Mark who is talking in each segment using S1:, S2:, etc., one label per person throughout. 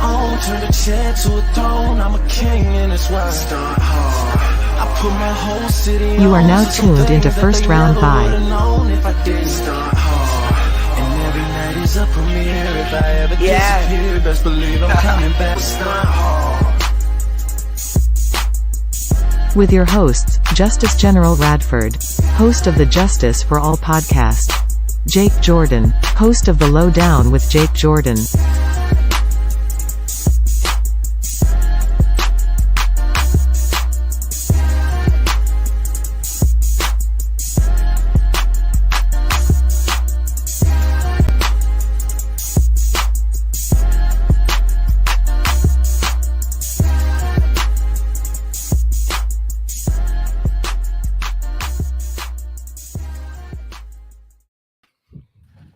S1: own, turn the chair to a throne. I'm a king and it's why I start hard. I put my whole city
S2: You are now tuned into First Round by.
S1: If I didn't start hard. And every night is a premiere. If I ever disappear, best believe I'm coming back. Start hard.
S2: With your hosts, Justice General Radford, host of the Justice for All podcast, Jake Jordan, host of The Lowdown with Jake Jordan.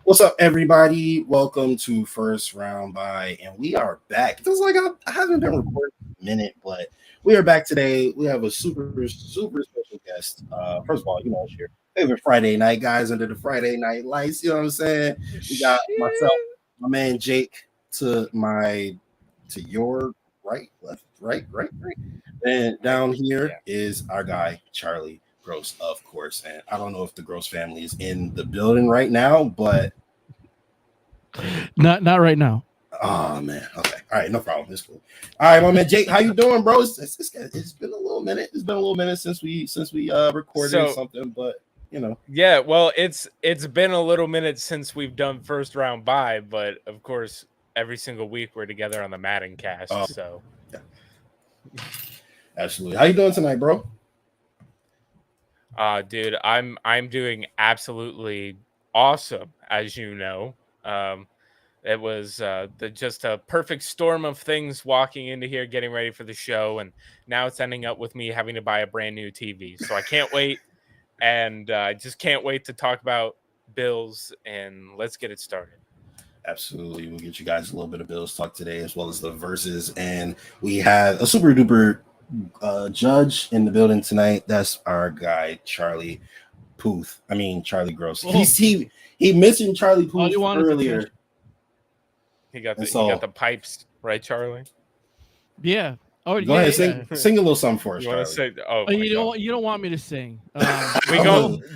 S3: What's up, everybody? Welcome to First Round by, and we are back. It feels like I haven't been recording in a minute, but we are back today. We have a super special guest. First of all, it's your favorite Friday night, guys, under the Friday night lights. You know what I'm saying? We got myself, my man Jake, to your right, left, right. And down here is our guy Charlie Gross, of course. And I don't know if the Gross family is in the building right now, but
S4: not right now.
S3: Oh man, okay, all right, no problem. It's cool. All right, my man Jake, how you doing, bro? It's been a little minute. It's been a little minute since we recorded something, but
S5: Yeah, well, it's been a little minute since we've done First Round by, but of course, every single week we're together on the Madden cast. So,
S3: yeah. Absolutely. How you doing tonight, bro?
S5: Dude, I'm doing absolutely awesome, as you know. It was just a perfect storm of things walking into here, getting ready for the show, and now it's ending up with me having to buy a brand new TV. So I can't wait, and I just can't wait to talk about Bills, and let's get it started.
S3: Absolutely. We'll get you guys a little bit of Bills talk today, as well as the Verzuz, and we have a super duper judge in the building tonight. That's our guy Charlie Gross.
S4: Oh.
S3: He mentioned Charlie Puth earlier.
S5: He got the pipes, right, Charlie?
S4: Yeah.
S3: Go ahead, sing a little something for us.
S5: You want to say?
S4: You don't want me to sing.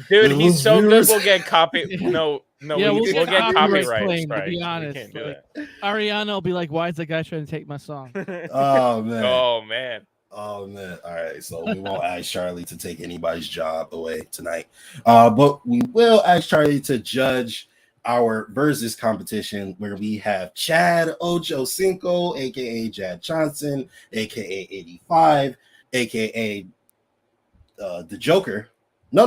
S5: Dude. He's so good. We'll get copy. No.
S4: Yeah,
S5: we'll get copyright
S4: claim,
S5: strikes.
S4: to be honest,
S5: can't do that.
S4: Ariana will be like, "Why is that guy trying to take my song?"
S3: Oh man.
S5: Oh man.
S3: All right, so we won't ask Charlie to take anybody's job away tonight, but we will ask Charlie to judge our Verzuz competition, where we have Chad OchoCinco, aka Jad Johnson, aka 85, aka the Joker. No,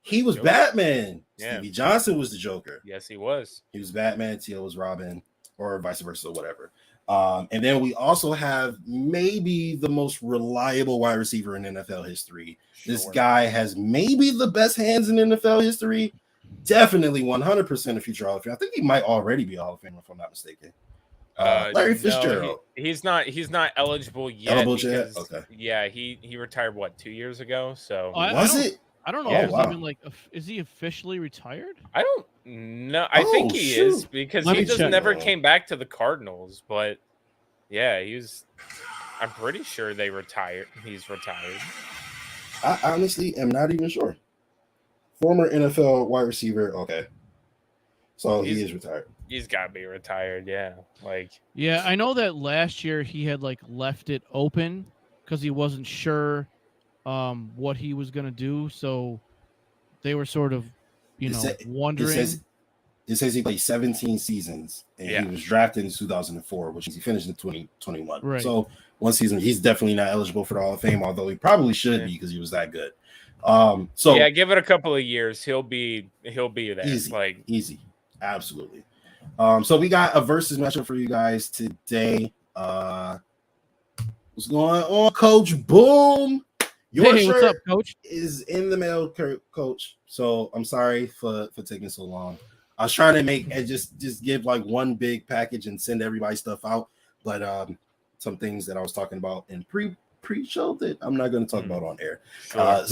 S3: he was Joker. Batman. Yeah. Stevie Johnson was the Joker.
S5: Yes, he was.
S3: He was Batman. T.O. was Robin, or vice versa, whatever. And then we also have maybe the most reliable wide receiver in NFL history. Sure. This guy has maybe the best hands in NFL history. Definitely 100% a future Hall of Fame. I think he might already be a Hall of Famer, if I'm not mistaken. Larry Fitzgerald.
S5: No, he's not eligible yet.
S3: Okay.
S5: Yeah, he retired 2 years ago. So
S3: was it?
S4: I don't know. If he's even is he officially retired?
S5: I don't know. I think he is, because he just never came back to the Cardinals. But yeah, I'm pretty sure they retired. He's retired.
S3: I honestly am not even sure. Former NFL wide receiver. Okay, so he is retired.
S5: He's got to be retired. Yeah,
S4: Yeah, I know that last year he had left it open because he wasn't sure what he was going to do, so they were sort of wondering.
S3: It says he played 17 seasons, and he was drafted in 2004, which he finished in 2021.
S4: Right.
S3: So one season, he's definitely not eligible for the Hall of Fame, although he probably should be, because he was that good. So
S5: yeah, give it a couple of years, he'll be there.
S3: Easy, absolutely. So we got a Verzuz matchup for you guys today. What's going on, Coach Boom? Your shirt
S4: what's up, Coach?
S3: Is in the mail, Coach. So I'm sorry for taking so long. I was trying to make and just give one big package and send everybody stuff out, but some things that I was talking about in pre-show that I'm not going to talk about on air.
S5: Sure.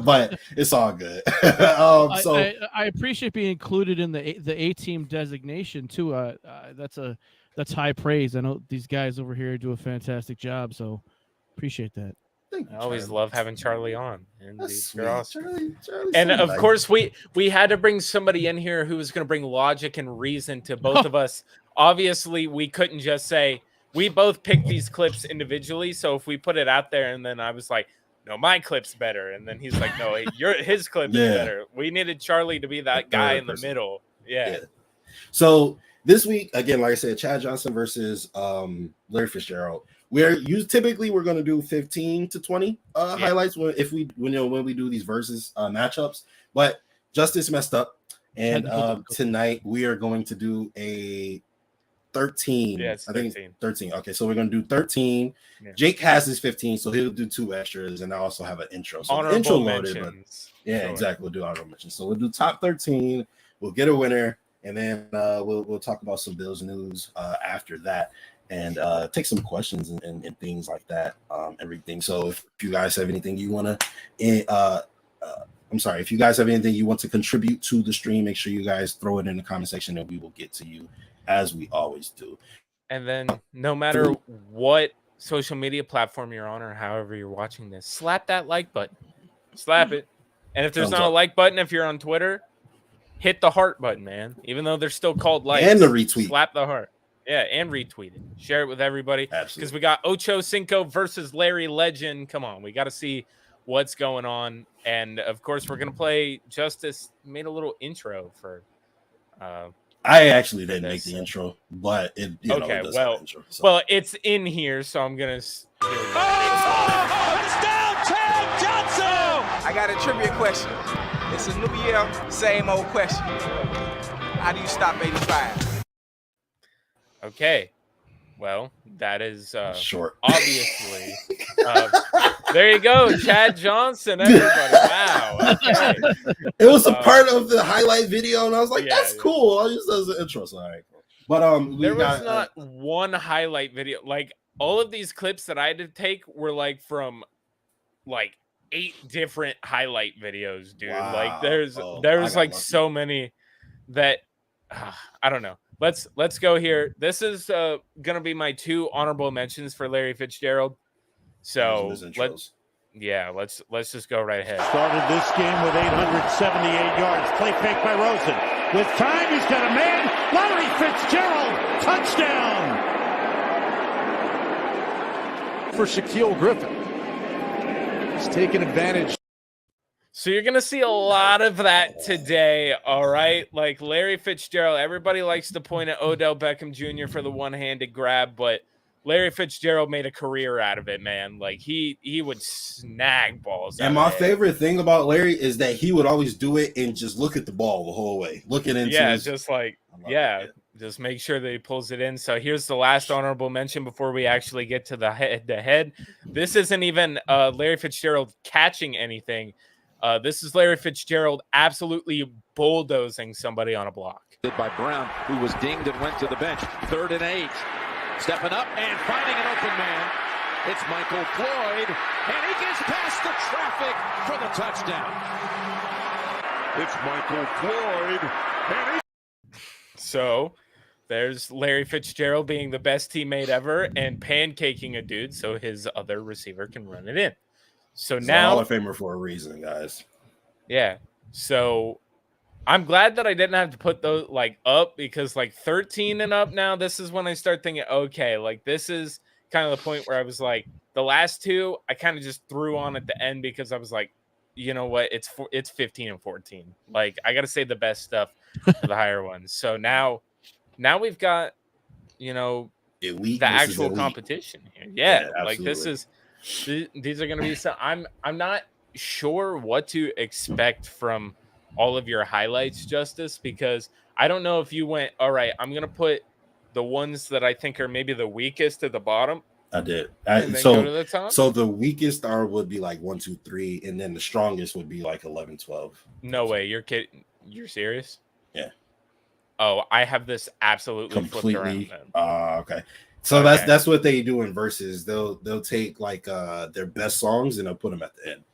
S3: But it's all good.
S4: I appreciate being included in the A team designation too. That's high praise. I know these guys over here do a fantastic job, so appreciate that.
S5: I always love having Charlie on. And
S3: That's
S5: you're awesome.
S3: Charlie's
S5: And
S3: so
S5: of
S3: nice.
S5: course, we had to bring somebody in here who was going to bring logic and reason to both of us. Obviously, we couldn't just say we both picked these clips individually. So if we put it out there, and then I was like, "No, my clip's better," and then he's like, "No, his clip is better." We needed Charlie to be that guy in the middle. Yeah.
S3: So this week, again, like I said, Chad Johnson versus Larry Fitzgerald. Typically we're going to do 15 to 20 highlights when we do these versus matchups, but Justice messed up, and tonight we are going to do a 13.
S5: Yeah, it's 13.
S3: 13. Okay, so we're going to do 13. Yeah. Jake has his 15, so he'll do 2 extras, and I also have an intro. So
S5: honorable
S3: intro
S5: mentions.
S3: Loaded, but exactly. We'll do honorable mentions. So we'll do top 13. We'll get a winner, and then we'll talk about some Bills news after that. And take some questions and things like that, everything. So if you guys have anything you want to, if you guys have anything you want to contribute to the stream, make sure you guys throw it in the comment section, and we will get to you as we always do.
S5: And then no matter what social media platform you're on or however you're watching this, slap that like button. Slap it. And if there's not a like button, if you're on Twitter, hit the heart button, man. Even though they're still called likes.
S3: And the retweet.
S5: Slap the heart. Yeah, and retweet it. Share it with everybody. Because we got OchoCinco versus Larry Legend. Come on, we got to see what's going on. And, of course, we're going to play Justice. Made a little intro for
S3: I actually didn't make the intro, but it intro, so.
S5: Well, it's in here, so I'm going to...
S6: Touchdown, Chad Johnson! I got a trivia question. It's a new year, same old question. How do you stop 85?
S5: Okay, well, that is
S3: short.
S5: Obviously, there you go, Chad Johnson. Everybody, wow. Okay.
S3: It was a part of the highlight video, and I was like, "That's cool." I just as an intro, so all right. But
S5: there was not one highlight video. Like all of these clips that I had to take were like from like 8 different highlight videos, dude. Wow. Like there's like so many that I don't know. Let's go here. This is gonna be my 2 honorable mentions for Larry Fitzgerald. So let's just go right ahead.
S7: Started this game with 878 yards. Play fake by Rosen. With time, he's got a man. Larry Fitzgerald, touchdown for Shaquille Griffin. He's taking advantage.
S5: So you're going to see a lot of that today, all right? Like Larry Fitzgerald, everybody likes to point at Odell Beckham Jr. for the one-handed grab, but Larry Fitzgerald made a career out of it, man. Like he would snag balls.
S3: And my favorite thing about Larry is that he would always do it and just look at the ball the whole way, looking into
S5: just make sure that he pulls it in. So here's the last honorable mention before we actually get to the head-to-head. This isn't even Larry Fitzgerald catching anything. This is Larry Fitzgerald absolutely bulldozing somebody on a block.
S8: By Brown, who was dinged and went to the bench. 3rd and 8. Stepping up and finding an open man. It's Michael Floyd, and he gets past the traffic for the touchdown. It's Michael Floyd, and So there's Larry Fitzgerald being the best teammate ever and pancaking a dude so his other receiver can run it in. So
S3: it's
S5: now
S3: Hall of Famer for a reason, guys.
S5: Yeah. So I'm glad that I didn't have to put those like up because like 13 and up now, this is when I start thinking, okay, like this is kind of the point where I was like, the last 2 I kind of just threw on at the end because I was like, you know what, it's 15 and 14. Like I got to say the best stuff for the higher ones. So now we've got, you know, the actual competition here. Yeah, like this is. These are going to be some. I'm not sure what to expect from all of your highlights, Justice, because I don't know if you went, all right, I'm going to put the ones that I think are maybe the weakest at the bottom.
S3: I did.
S5: So
S3: the weakest would be like 1, 2, 3, and then the strongest would be like 11, 12.
S5: No way. You're kidding. You're serious?
S3: Yeah.
S5: Oh, I have this absolutely
S3: completely.
S5: Flipped around,
S3: Okay. So that's what they do in Verzuz. They'll take like their best songs and they'll put them at the end.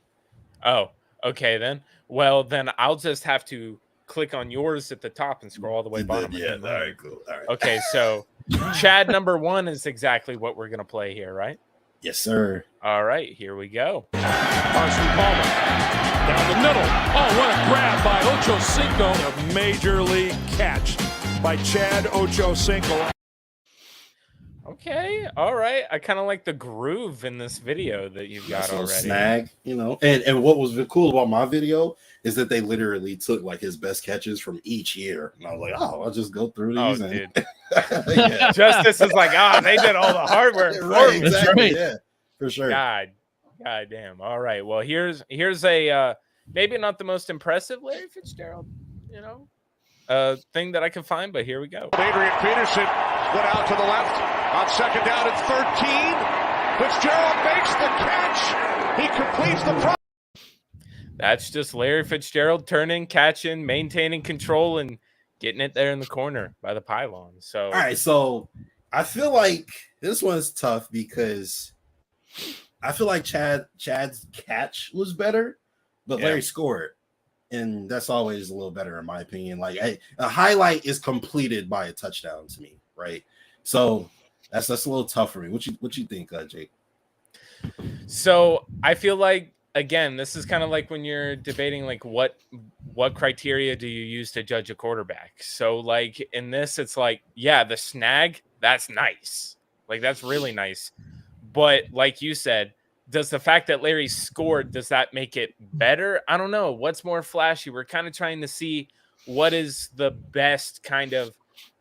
S5: Oh, okay then. Well, then I'll just have to click on yours at the top and scroll all the way bottom.
S3: Yeah, all right, cool. All right.
S5: Okay, so Chad number 1 is exactly what we're gonna play here, right?
S3: Yes, sir.
S5: All right, here we go.
S9: Carson Palmer down the middle. Oh, what a grab by OchoCinco.
S7: A major league catch by Chad OchoCinco.
S5: Okay, all right. I kind of like the groove in this video that you've got already.
S3: Snag, and what was cool about my video is that they literally took like his best catches from each year, and I was like, oh, I'll just go through these.
S5: Dude. Justice is like, they did all the hard work.
S3: Right, exactly. Yeah, for sure.
S5: God damn. All right. Well, here's a maybe not the most impressive Larry Fitzgerald, thing that I can find, but here we go.
S7: Adrian Peterson went out to the left on second down at 13. Fitzgerald makes the catch. He completes the
S5: That's just Larry Fitzgerald turning, catching, maintaining control, and getting it there in the corner by the pylon. So
S3: all right, so I feel like this one's tough because I feel like Chad's catch was better, but Larry scored. And that's always a little better in my opinion. Like a highlight is completed by a touchdown to me, right? So that's a little tough for me. What you think, Jake?
S5: So I feel like, again, this is kind of like when you're debating like what criteria do you use to judge a quarterback. So like in this, it's like, yeah, the snag, that's nice. Like that's really nice. But like you said, does the fact that Larry scored, does that make it better? I don't know. What's more flashy? We're kind of trying to see what is the best kind of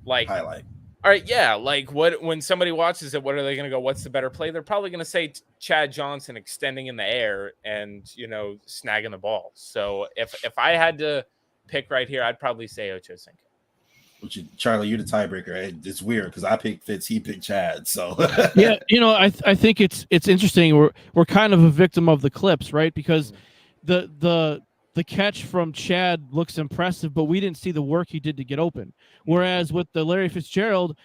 S5: like
S3: highlight.
S5: All right, yeah. Like when somebody watches it, what are they going to go? What's the better play? They're probably going to say Chad Johnson extending in the air and snagging the ball. So if I had to pick right here, I'd probably say OchoCinco.
S3: Charlie, you're the tiebreaker. It's weird because I picked Fitz, he picked Chad. So
S4: yeah, I think it's interesting. We're kind of a victim of the clips, right? Because the catch from Chad looks impressive, but we didn't see the work he did to get open. Whereas with the Larry Fitzgerald,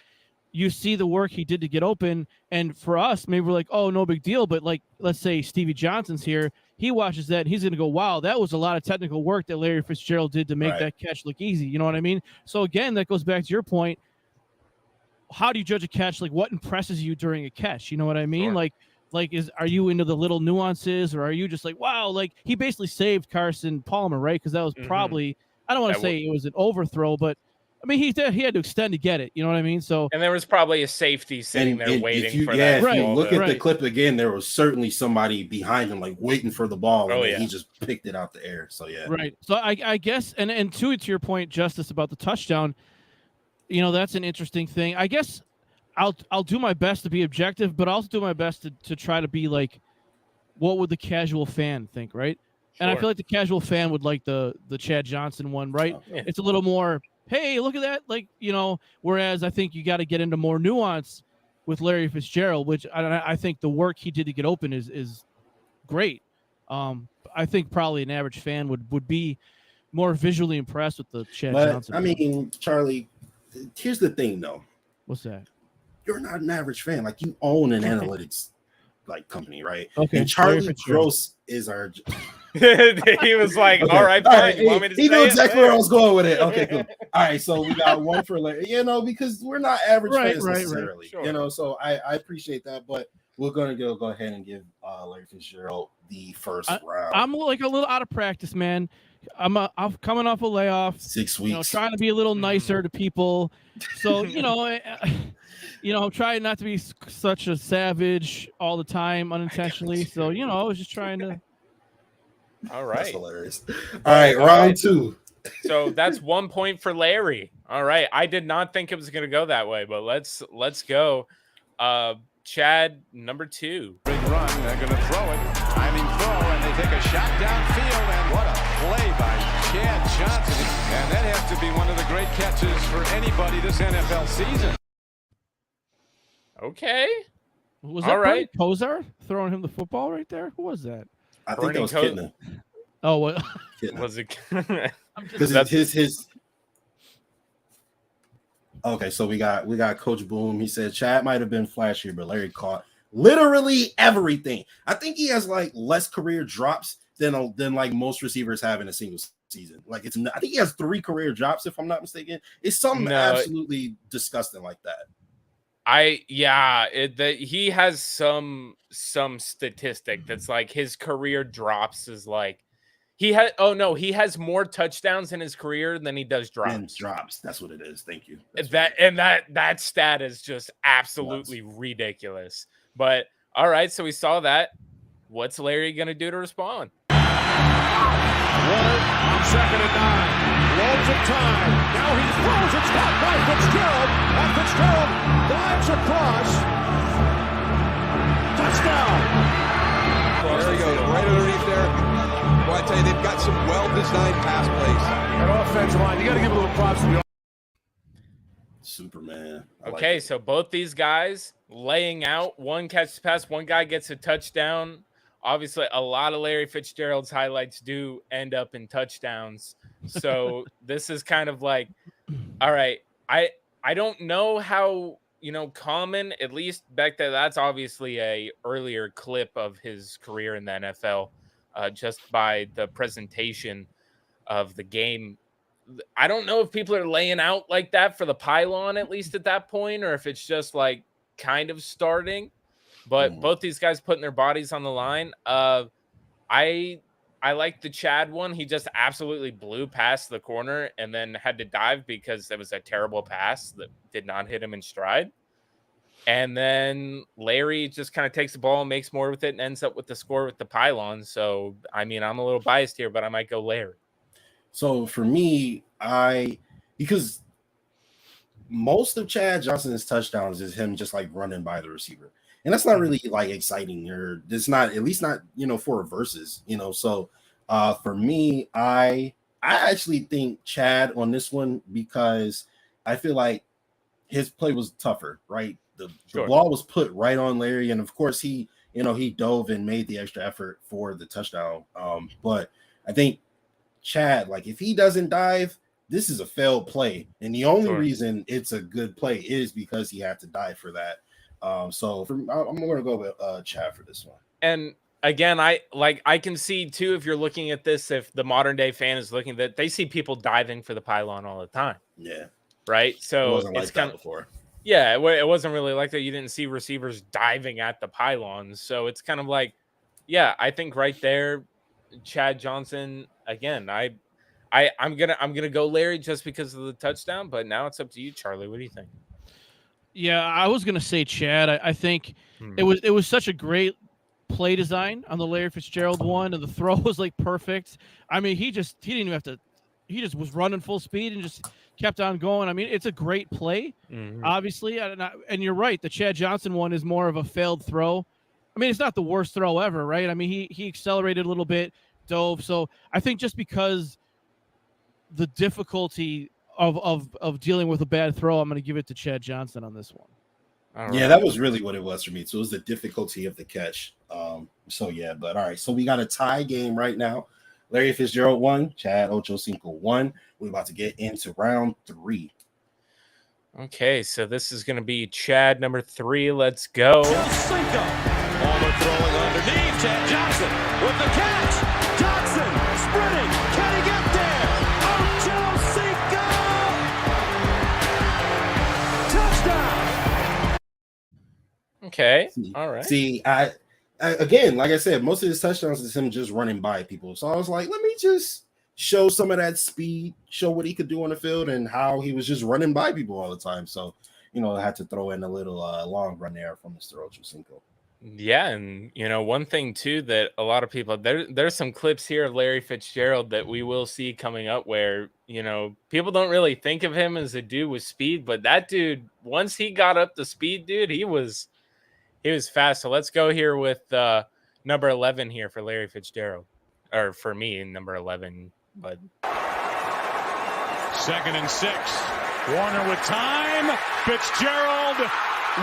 S4: you see the work he did to get open, and for us, maybe we're like, oh, no big deal. But like, let's say Stevie Johnson's here, he watches that, and he's going to go, wow, that was a lot of technical work that Larry Fitzgerald did to make that catch look easy. You know what I mean? So again, that goes back to your point. How do you judge a catch? Like, what impresses you during a catch? You know what I mean? Sure. Like, are you into the little nuances, or are you just like, wow, like he basically saved Carson Palmer, right? Because that was probably, I don't want to say it was an overthrow, but I mean, he had to extend to get it. You know what I mean? So,
S5: and there was probably a safety sitting there waiting for that.
S3: If you look at the clip again, there was certainly somebody behind him, like waiting for the ball, and he just picked it out the air. So
S4: right. So I guess, and to your point, Justice, about the touchdown, that's an interesting thing. I guess I'll do my best to be objective, but also do my best to try to be like, what would the casual fan think, right? Sure. And I feel like the casual fan would like the Chad Johnson one, right? Oh, yeah. It's a little more, hey, look at that, like, whereas I think you got to get into more nuance with Larry Fitzgerald, which I think the work he did to get open is great. I think probably an average fan would be more visually impressed with the Chad Johnson.
S3: I mean, Charlie, here's the thing, though.
S4: What's that?
S3: You're not an average fan. Like, you own an analytics company, right?
S4: Okay.
S3: And Charlie Gross is our.
S5: He was like, okay. All right, fine. You want me to
S3: he knew exactly where I was going with it. Okay, cool. All right, so we got one for Larry, because we're not average fans necessarily, Sure. So I appreciate that, but we're gonna go ahead and give Larry Fitzgerald the first round.
S4: I'm like a little out of practice, man. I'm coming off a layoff,
S3: 6 weeks,
S4: trying to be a little nicer to people. So I'm trying not to be such a savage all the time unintentionally. So I was just trying to.
S5: All right.
S3: That's hilarious. All right, round 2.
S5: So that's 1 point for Larry. All right. I did not think it was going to go that way, but let's go. Chad, number 2.
S9: Big run. They're going to throw it. Timing throw, and they take a shot downfield, and what a play by Chad Johnson. And that has to be one of the great catches for anybody this NFL season.
S5: Okay.
S4: Was that right? Kozar throwing him the football right there? Who was that?
S3: I think that was Kitna.
S4: Oh, what?
S5: Was it?
S3: Because his. Okay, so we got Coach Boom. He said Chad might have been flashier, but Larry caught literally everything. I think he has like less career drops than like most receivers have in a single season. Like I think he has 3 career drops if I'm not mistaken. It's something absolutely disgusting like that.
S5: He has some statistic that's like his career drops is like he has more touchdowns in his career than he does drops.
S3: That's what it is. Thank you.
S5: That stat is just absolutely ridiculous. But all right, so we saw that. What's Larry gonna do to respond?
S7: Water on 2nd and 9. Loads of time. Now he throws. It's caught by Fitzgerald. And Fitzgerald dives across. Touchdown.
S10: There he goes, right underneath there. Well, I tell you, they've got some well-designed pass plays.
S7: That offensive line, you got to give a little props to the
S3: Superman.
S5: Okay, so both these guys laying out, one catches pass, one guy gets a touchdown. Obviously, a lot of Larry Fitzgerald's highlights do end up in touchdowns. So this is kind of like, all right, I don't know how, common, at least back then, that's obviously a earlier clip of his career in the NFL, just by the presentation of the game. I don't know if people are laying out like that for the pylon, at least at that point, or if it's just like kind of starting. But both these guys putting their bodies on the line. I like the Chad one. He just absolutely blew past the corner and then had to dive because it was a terrible pass that did not hit him in stride. And then Larry just kind of takes the ball and makes more with it and ends up with the score with the pylon. So, I mean, I'm a little biased here, but I might go Larry.
S3: So for me, because most of Chad Johnson's touchdowns is him just like running by the receiver. And that's not really like exciting, or it's not, at least not, for a versus, So for me, I actually think Chad on this one, because I feel like his play was tougher, right? The ball was put right on Larry, and of course he dove and made the extra effort for the touchdown. But I think Chad, like if he doesn't dive, this is a failed play, and the only reason it's a good play is because he had to dive for that. So I'm going to go with Chad for this one.
S5: And again, I can see too, if you're looking at this, if the modern day fan is looking, that they see people diving for the pylon all the time.
S3: Yeah.
S5: Right. So
S3: it wasn't like that before.
S5: Yeah. It wasn't really like that. You didn't see receivers diving at the pylons. So it's kind of like, yeah, I think right there, Chad Johnson, again, I'm going to go Larry just because of the touchdown, but now it's up to you, Charlie. What do you think?
S4: Yeah, I was gonna say Chad. I think it was such a great play design on the Larry Fitzgerald one, and the throw was like perfect. I mean, he didn't even have to. He just was running full speed and just kept on going. I mean, it's a great play, obviously. And you're right. The Chad Johnson one is more of a failed throw. I mean, it's not the worst throw ever, right? I mean, he accelerated a little bit, dove. So I think just because the difficulty of dealing with a bad throw, I'm going to give it to Chad Johnson on this one.
S3: Right. Yeah, that was really what it was for me. So it was the difficulty of the catch. But all right. So we got a tie game right now. Larry Fitzgerald 1, Chad OchoCinco 1. We're about to get into round 3.
S5: Okay, so this is going to be Chad number 3. Let's go.
S7: OchoCinco. Palmer throwing underneath. Chad Johnson with the catch. Johnson sprinting. Can he get there?
S5: Okay. All right.
S3: See, I again, like I said, most of his touchdowns is him just running by people. So I was like, let me just show some of that speed, show what he could do on the field, and how he was just running by people all the time. So, I had to throw in a little long run there from Mr. OchoCinco.
S5: Yeah, and one thing too that a lot of people there's some clips here of Larry Fitzgerald that we will see coming up where people don't really think of him as a dude with speed, but that dude, once he got up to speed, dude, he was fast. So let's go here with number 11 here for Larry Fitzgerald, or for me, number 11. But
S7: 2nd and 6. Warner with time. Fitzgerald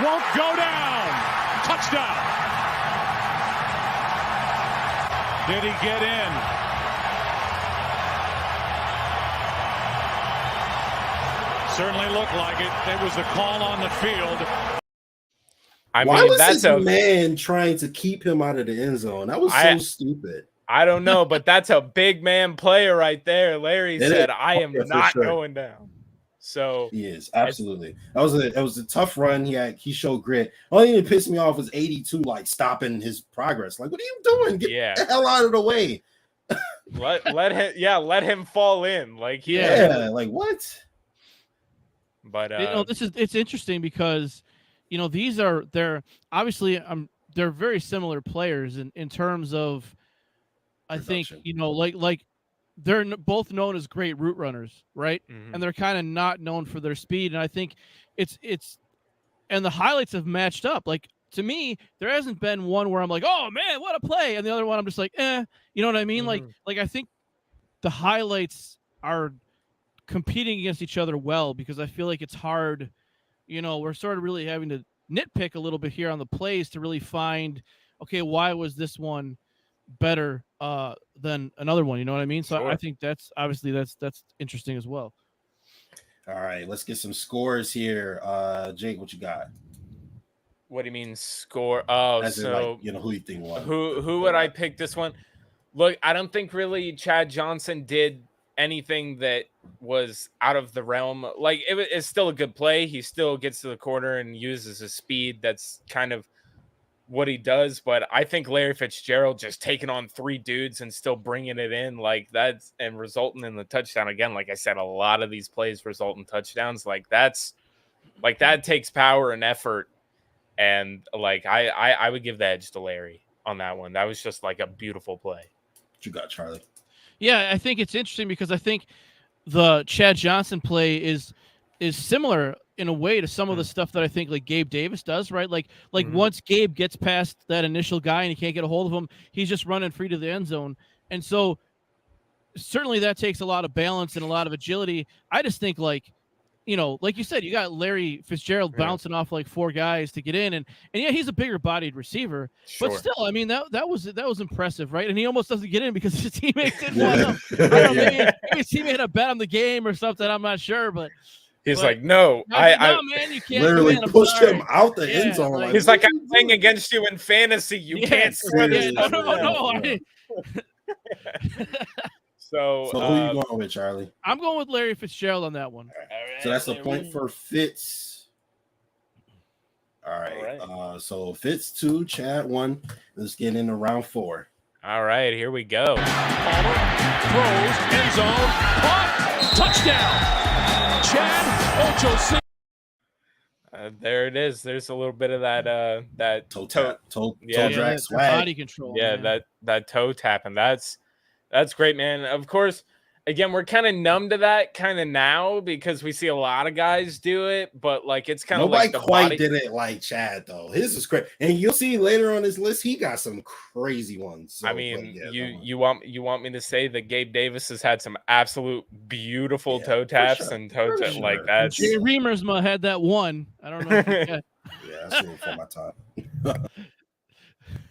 S7: won't go down. Touchdown. Did he get in? certainly looked like it. There was the call on the field.
S5: I
S3: Why
S5: mean,
S3: was
S5: that's
S3: this man trying to keep him out of the end zone? That was so stupid.
S5: I don't know, but that's a big man player right there. Larry said, "I am not going down." So
S3: he is absolutely. That was a tough run. He showed grit. Only thing that pissed me off was 82 like stopping his progress. Like, what are you doing? Get the hell out of the way.
S5: let him fall in. Like
S3: like what?
S5: But
S4: it's interesting because they're obviously they're very similar players in terms of I think like they're both known as great route runners, right?
S5: Mm-hmm.
S4: And they're kind of not known for their speed. And I think it's and the highlights have matched up. Like to me, there hasn't been one where I'm like, oh man, what a play, and the other one I'm just like, you know what I mean?
S5: Mm-hmm.
S4: Like I think the highlights are competing against each other well because I feel like it's hard. We're sort of really having to nitpick a little bit here on the plays to really find, okay, why was this one better than another one? You know what I mean? So
S5: Sure.
S4: I think that's obviously that's interesting as well.
S3: All right, let's get some scores here. Jake, what you got?
S5: What do you mean score? Oh,
S3: As
S5: so
S3: who you think won?
S5: Who would I pick this one? Look, I don't think really Chad Johnson did anything that was out of the realm. Like it's still a good play. He still gets to the corner and uses his speed. That's kind of what he does. But I think Larry Fitzgerald just taking on 3 dudes and still bringing it in like that and resulting in the touchdown again. Like I said, a lot of these plays result in touchdowns. Like that takes power and effort. And like I would give the edge to Larry on that one. That was just like a beautiful play.
S3: What you got, Charlie?
S4: Yeah, I think it's interesting because I think the Chad Johnson play is similar in a way to some of the stuff that I think like Gabe Davis does, right? Like once Gabe gets past that initial guy and he can't get a hold of him, he's just running free to the end zone. And so certainly that takes a lot of balance and a lot of agility. I just think like you said, you got Larry Fitzgerald bouncing off like 4 guys to get in, and yeah, he's a bigger bodied receiver, but still, I mean that was impressive, right? And he almost doesn't get in because his teammates didn't want him. I don't know, maybe his teammate had a bet on the game or something. I'm not sure, but
S5: he's like, no,
S4: no, man, you can't
S3: literally pushed him out the end zone.
S4: Like,
S5: he's like, I'm playing against you in fantasy. You can't score this.
S4: No.
S3: So who are you going with, Charlie?
S4: I'm going with Larry Fitzgerald on that one.
S3: So that's a point for Fitz. All right. So Fitz 2, Chad 1. Let's get into round 4.
S5: All right, here we go.
S7: Palmer throws, end zone, caught, touchdown. Chad OchoCinco.
S5: There it is. There's a little bit of that
S3: toe drag swag,
S4: body control.
S5: Yeah, that toe tap, and that's great, man. Of course, again, we're kind of numb to that kind of now because we see a lot of guys do it, but like it's kind of like
S3: nobody quite did it like Chad though. His is great, and you'll see later on his list he got some crazy ones. So,
S5: I mean, you want me to say that Gabe Davis has had some absolute beautiful toe taps and toe taps like that.
S4: Jay Reamersma had that one. I don't know.
S3: Yeah, that's it for my time.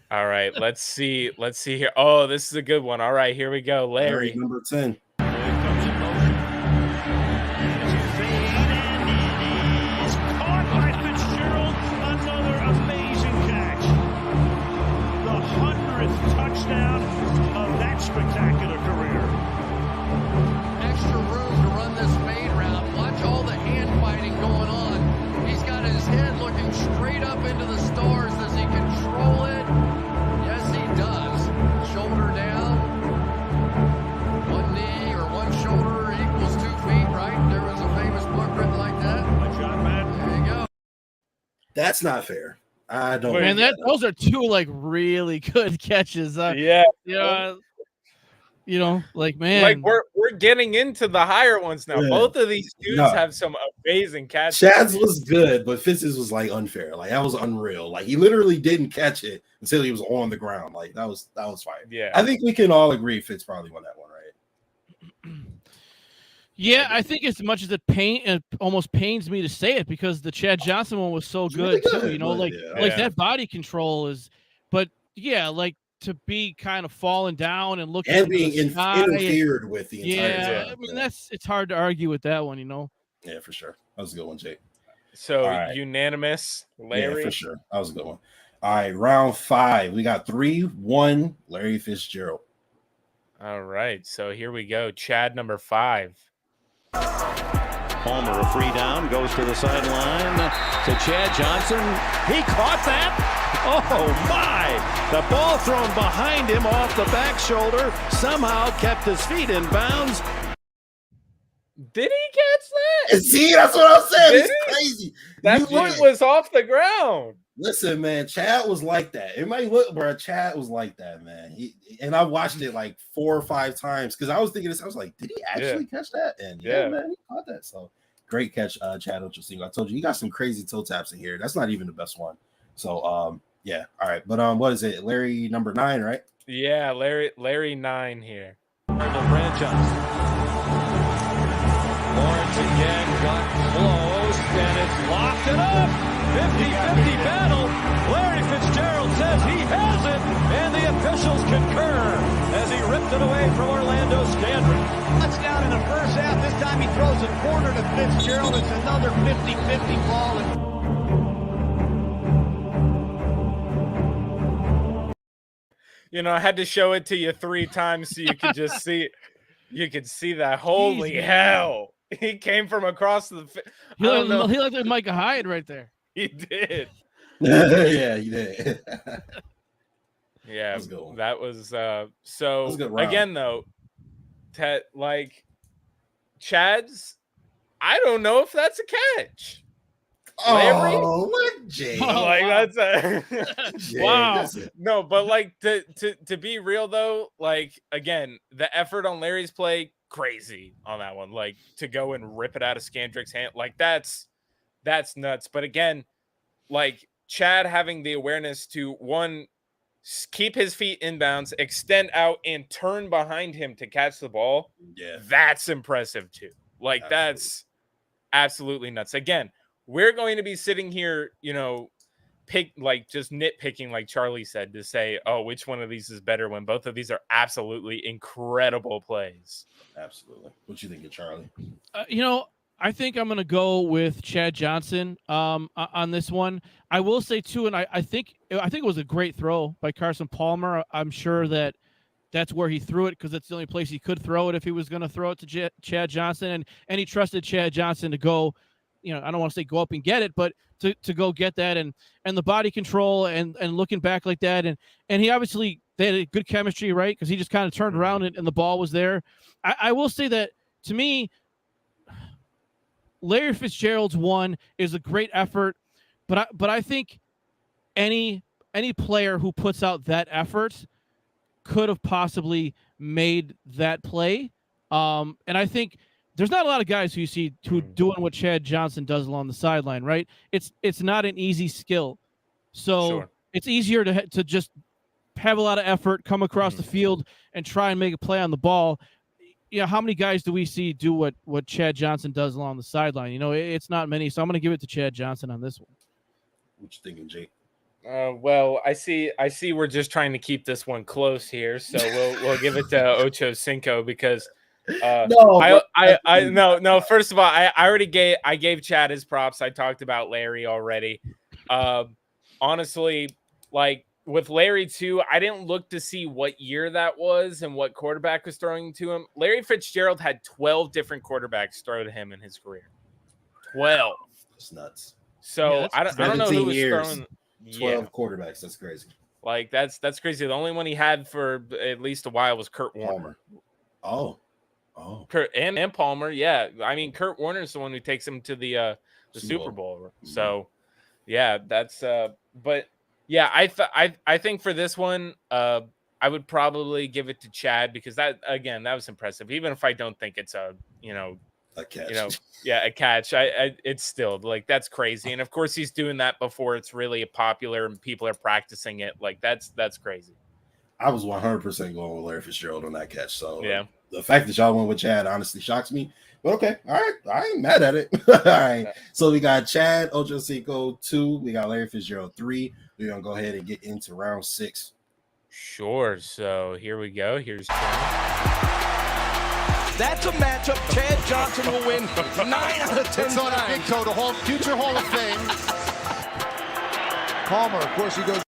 S5: All right, let's see here. Oh, this is a good one. All right, here we go. Larry.
S3: Number 10.
S7: Caught by Fitzgerald. Another amazing catch. The 100th touchdown of that spectacular career.
S11: Extra room to run this fade route. Watch all the hand fighting going on. He's got his head looking straight up into the stars. Does he control it? Yes, he does. Shoulder down. One knee or one shoulder equals 2 feet, right? There was a famous book written like that.
S7: By John Madden.
S11: There you go.
S3: That's not fair. I don't.
S4: Man, those are 2 like really good catches.
S5: Yeah.
S4: Like man,
S5: like we're getting into the higher ones now.
S3: Yeah.
S5: Both of these dudes have some amazing catches.
S3: Chad's was good, but Fitz's was like unfair. Like that was unreal. Like he literally didn't catch it until he was on the ground. Like that was fine.
S5: Yeah,
S3: I think we can all agree Fitz probably won that one, right?
S4: Yeah, I think as much as it almost pains me to say it because the Chad Johnson one was so good too. Like that body control is, but yeah, like to be kind of falling down and looking
S3: and being interfered with the entire time.
S4: I mean it's hard to argue with that one,
S3: Yeah, for sure. That was a good one, Jake.
S5: So unanimous, Larry.
S3: Yeah, for sure. That was a good one. All right, round 5. We got 3-1, Larry Fitzgerald.
S5: All right, so here we go. Chad, number 5.
S8: Palmer, a free down, goes to the sideline to Chad Johnson. He caught that. Oh, my. The ball thrown behind him off the back shoulder. Somehow kept his feet in bounds.
S5: Did he catch that?
S3: See, that's what I'm saying. It's crazy.
S5: That foot was off the ground.
S3: Listen, man, Chad was like that. It might look, bro. Chad was like that, man. And I watched it like 4 or 5 times because I was thinking this. I was like, did he actually catch that? And yeah, man, he caught that. So great catch, Chad OchoCinco. I told you, he got some crazy toe taps in here. That's not even the best one. So, yeah, all right. But what is it, Larry number 9, right?
S5: Yeah, Larry 9 here.
S8: Franchise. Lawrence again got close, and it's locked it up. 50-50 battle. Larry Fitzgerald says he has it, and the officials concur as he ripped it away from Orlando Scandrick.
S12: Touchdown in the first half. This time he throws a corner to Fitzgerald. It's another 50-50 ball.
S5: You know, I had to show it to you 3 times so you could just see. You could see that. Holy hell! He came from across the.
S4: He looked like Micah Hyde right there.
S5: He did.
S3: Yeah, he did.
S5: Yeah, that was so. Again, though, like Chad's, I don't know if that's a catch. Larry?
S3: Oh, what, Jay?
S5: Like that's a
S4: wow.
S5: No, but like to be real though, like again, the effort on Larry's play, crazy on that one. Like to go and rip it out of Scandrick's hand, like that's nuts. But again, like Chad having the awareness to one, keep his feet inbounds, extend out, and turn behind him to catch the ball.
S3: Yeah,
S5: that's impressive too. Like that's absolutely nuts. Again, we're going to be sitting here, you know, just nitpicking, like Charlie said, to say, oh, which one of these is better when both of these are absolutely incredible plays.
S3: Absolutely. What you think of Charlie?
S4: You know, I think I'm going to go with Chad Johnson on this one. I will say too, and I think it was a great throw by Carson Palmer. I'm sure that's where he threw it because it's the only place he could throw it if he was going to throw it to Chad Johnson, and he trusted Chad Johnson to go. You know, I don't want to say go up and get it, but to go get that and the body control and looking back like that. And he obviously, they had a good chemistry, right? Because he just kind of turned around and the ball was there. I will say that to me, Larry Fitzgerald's one is a great effort, but I think any player who puts out that effort could have possibly made that play. And I think there's not a lot of guys who you see who doing what Chad Johnson does along the sideline, right? It's not an easy skill. So it's easier to just have a lot of effort, come across the field and try and make a play on the ball. You know, how many guys do we see do what Chad Johnson does along the sideline? You know, it's not many. So I'm going to give it to Chad Johnson on this one.
S3: What you thinking, Jake?
S5: Well, I see we're just trying to keep this one close here. So we'll give it to OchoCinco because no. First of all, I already gave Chad his props. I talked about Larry already. Honestly, like with Larry too, I didn't look to see what year that was and what quarterback was throwing to him. Larry Fitzgerald had 12 different quarterbacks throw to him in his career. 12.
S3: That's nuts.
S5: So yeah, I don't know who was throwing
S3: 12 quarterbacks. That's crazy.
S5: Like that's crazy. The only one he had for at least a while was Kurt Warner.
S3: Oh.
S5: Kurt and Palmer, yeah. I mean, Kurt Warner is the one who takes him to the Super Bowl. So, yeah, that's. But yeah, I think for this one, I would probably give it to Chad because that was impressive. Even if I don't think it's a catch. A catch. It's still like that's crazy. And of course, he's doing that before it's really popular and people are practicing it. Like that's crazy.
S3: I was 100% going with Larry Fitzgerald on that catch. So
S5: yeah.
S3: The fact that y'all went with Chad honestly shocks me. But okay, all right. I ain't mad at it. All right. So we got Chad OchoCinco 2. We got Larry Fitzgerald 3. We're going to go ahead and get into round 6.
S5: Sure. So here we go. Here's
S6: That's a matchup Chad Johnson will win 9 out of 10
S10: It's on a big
S6: times.
S10: toe to future Hall of Fame. Palmer, of course, he goes.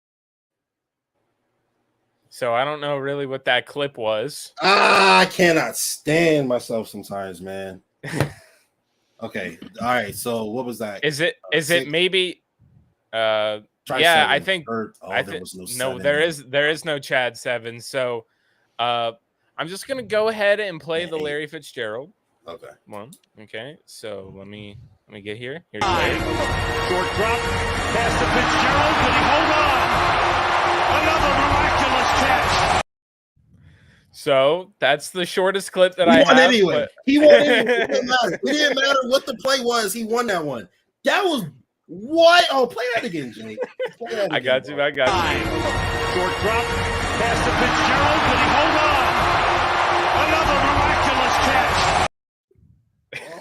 S5: So I don't know really what that clip was.
S3: I cannot stand myself sometimes, man. Okay. All right. So what was that?
S5: Is it maybe
S3: Try
S5: yeah,
S3: seven.
S5: I think
S3: there was no
S5: no,
S3: seven.
S5: there is no Chad 7. So I'm just gonna go ahead and play the Larry Fitzgerald
S3: Okay.
S5: one. Okay, so let me get here. Here's
S7: Short drop, pass to Fitzgerald. Did he hold on? Another miraculous catch.
S5: So that's the shortest clip that
S3: He
S5: I
S3: won
S5: have.
S3: anyway.
S5: But...
S3: He won anyway. It didn't matter. It didn't matter what the play was. He won that one. That was what? Oh, play that again, Jake. Play that
S5: I
S3: again,
S5: got you. I got you.
S7: Short drop, pass to Fitzgerald. Did he hold on? Another miraculous catch.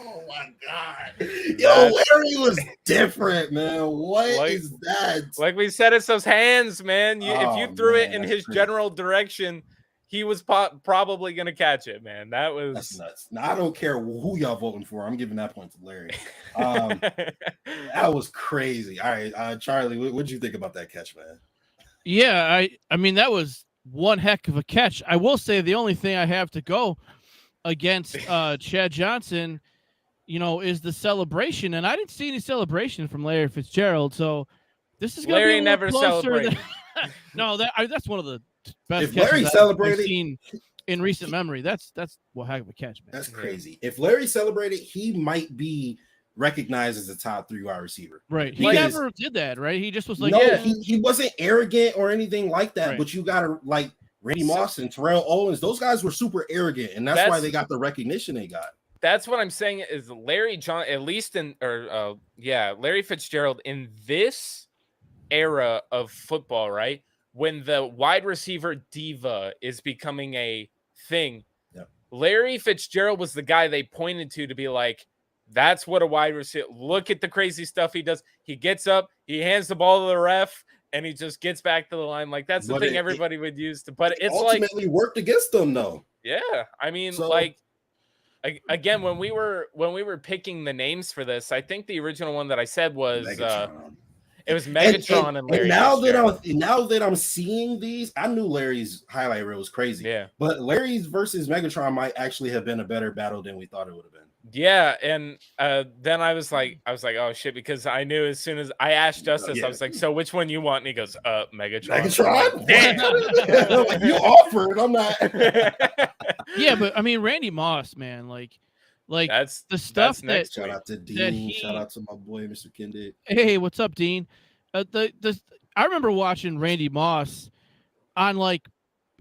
S3: Oh my God. Yo, Larry was different, man. What is that?
S5: Like we said, it's those hands, man. If you threw it in his general direction, he was probably going to catch it, man. That's
S3: nuts. Now, I don't care who y'all voting for. I'm giving that point to Larry. That was crazy. All right, Charlie, what'd you think about that catch, man?
S4: Yeah, I mean, that was one heck of a catch. I will say the only thing I have to go against Chad Johnson, is the celebration. And I didn't see any celebration from Larry Fitzgerald. So this is going to be a little
S5: never celebrated.
S4: No, that's one of the best
S3: If Larry
S4: catches
S3: celebrated,
S4: I've seen in recent memory. That's one heck of a catch, man.
S3: That's crazy. If Larry celebrated, he might be recognized as a top 3 wide receiver.
S4: Right. He never did that, right? He just was like,
S3: he wasn't arrogant or anything like that. Right. But you got to like Randy Moss and Terrell Owens. Those guys were super arrogant, and that's why they got the recognition they got.
S5: That's what I'm saying is Larry Fitzgerald in this era of football, right? When the wide receiver diva is becoming a thing, Larry Fitzgerald was the guy they pointed to be like, that's what a wide receiver. Look at the crazy stuff he does. He gets up, he hands the ball to the ref, and he just gets back to the line. Like that's the thing everybody would use to. But it's
S3: ultimately worked against them, though.
S5: Yeah, I mean, again, when we were picking the names for this, I think the original one that I said was it was Megatron and Larry.
S3: And now that I'm seeing these, I knew Larry's highlight reel was crazy.
S5: Yeah,
S3: but Larry's versus Megatron might actually have been a better battle than we thought it would have been.
S5: Yeah, and then I was like, oh shit, because I knew as soon as I asked Justice, I was like, so which one you want? And he goes, Megatron.
S3: Megatron? Damn. Like, you offered. I'm not.
S4: Yeah, but I mean, Randy Moss, man, like
S5: that's
S4: the stuff that.
S3: Shout out to Dean. Shout out to my boy, Mr. Kindig.
S4: Hey, what's up, Dean? I remember watching Randy Moss on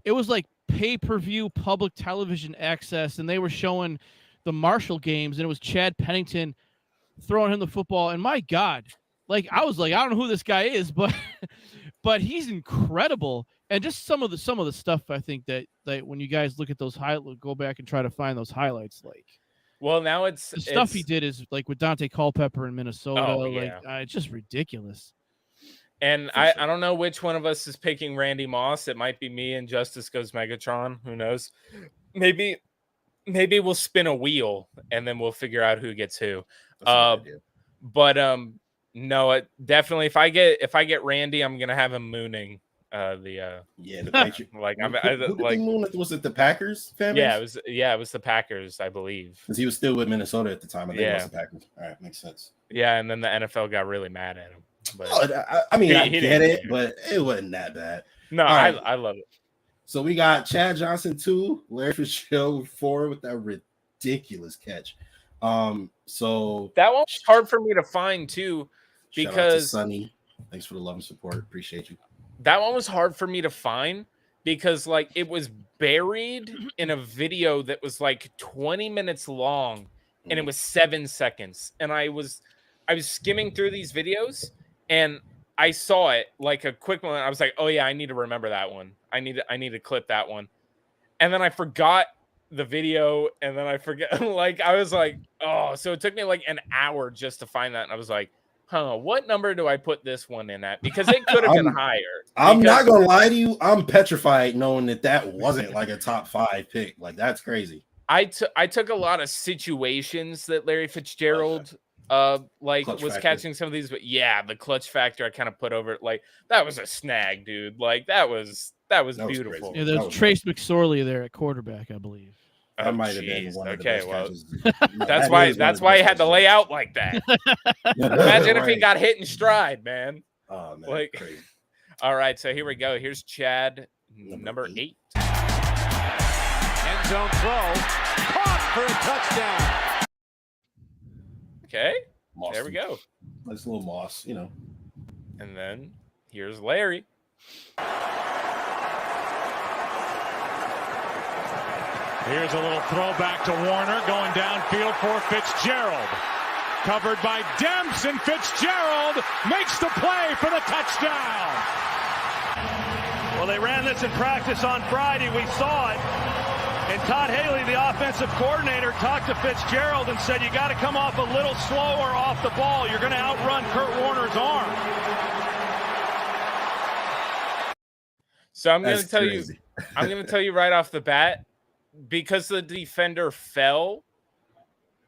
S4: it was like pay-per-view public television access, and they were showing the Marshall games, and it was Chad Pennington throwing him the football. And my God, I was like, I don't know who this guy is, but he's incredible. And just some of the stuff I think that when you guys look at those go back and try to find those highlights,
S5: well, now
S4: the stuff he did is like with Dante Culpepper in Minnesota, it's just ridiculous.
S5: And I don't know which one of us is picking Randy Moss. It might be me and Justice goes Megatron. Who knows? Maybe we'll spin a wheel and then we'll figure out who gets who. No, definitely. If I get Randy, I'm gonna have him mooning the
S3: Patriots. Was it the Packers family?
S5: Yeah, it was the Packers, I believe,
S3: because he was still with Minnesota at the time. I think it was the Packers. All right, makes sense.
S5: Yeah, and then the NFL got really mad at him. But
S3: I get it, but it wasn't that bad.
S5: No, right. I love it.
S3: So we got Chad Johnson 2, Larry Fitzgerald 4 with that ridiculous catch. So
S5: that one was hard for me to find too, because
S3: shout out to Sonny. Thanks for the love and support. Appreciate you.
S5: That one was hard for me to find because it was buried in a video that was 20 minutes long and it was 7 seconds. And I was skimming through these videos and I saw it a quick moment. I was like, oh yeah, I need to remember that one. I need to clip that one. And then I forgot the video and then I forget I was like, oh, so it took me an hour just to find that. And I was like, what number do I put this one in at? Because it could have been higher.
S3: I'm not gonna lie to you. I'm petrified knowing that wasn't a top 5 pick. That's crazy.
S5: I took a lot of situations that Larry Fitzgerald was catching some of these, but yeah, the clutch factor I kind of put over it. Like that was a snag, dude. Like that was beautiful.
S4: Yeah, there's Trace McSorley there at quarterback, I believe.
S3: That might have been one of the best catches.
S5: That's why he had to lay out like that. Imagine if he got hit in stride, man.
S3: Oh man,
S5: like,
S3: crazy.
S5: All right, so here we go. Here's Chad, number 8.
S8: End zone throw, caught for a touchdown.
S5: Okay, there we go.
S3: Nice little moss, you know.
S5: And then here's Larry.
S7: Here's a little throwback to Warner going downfield for Fitzgerald. Covered by Demps, and Fitzgerald makes the play for the touchdown.
S12: Well, they ran this in practice on Friday. We saw it. And Todd Haley, the offensive coordinator, talked to Fitzgerald and said, you got to come off a little slower off the ball. You're going to outrun Kurt Warner's arm.
S5: So I'm going to tell you, right off the bat, because the defender fell,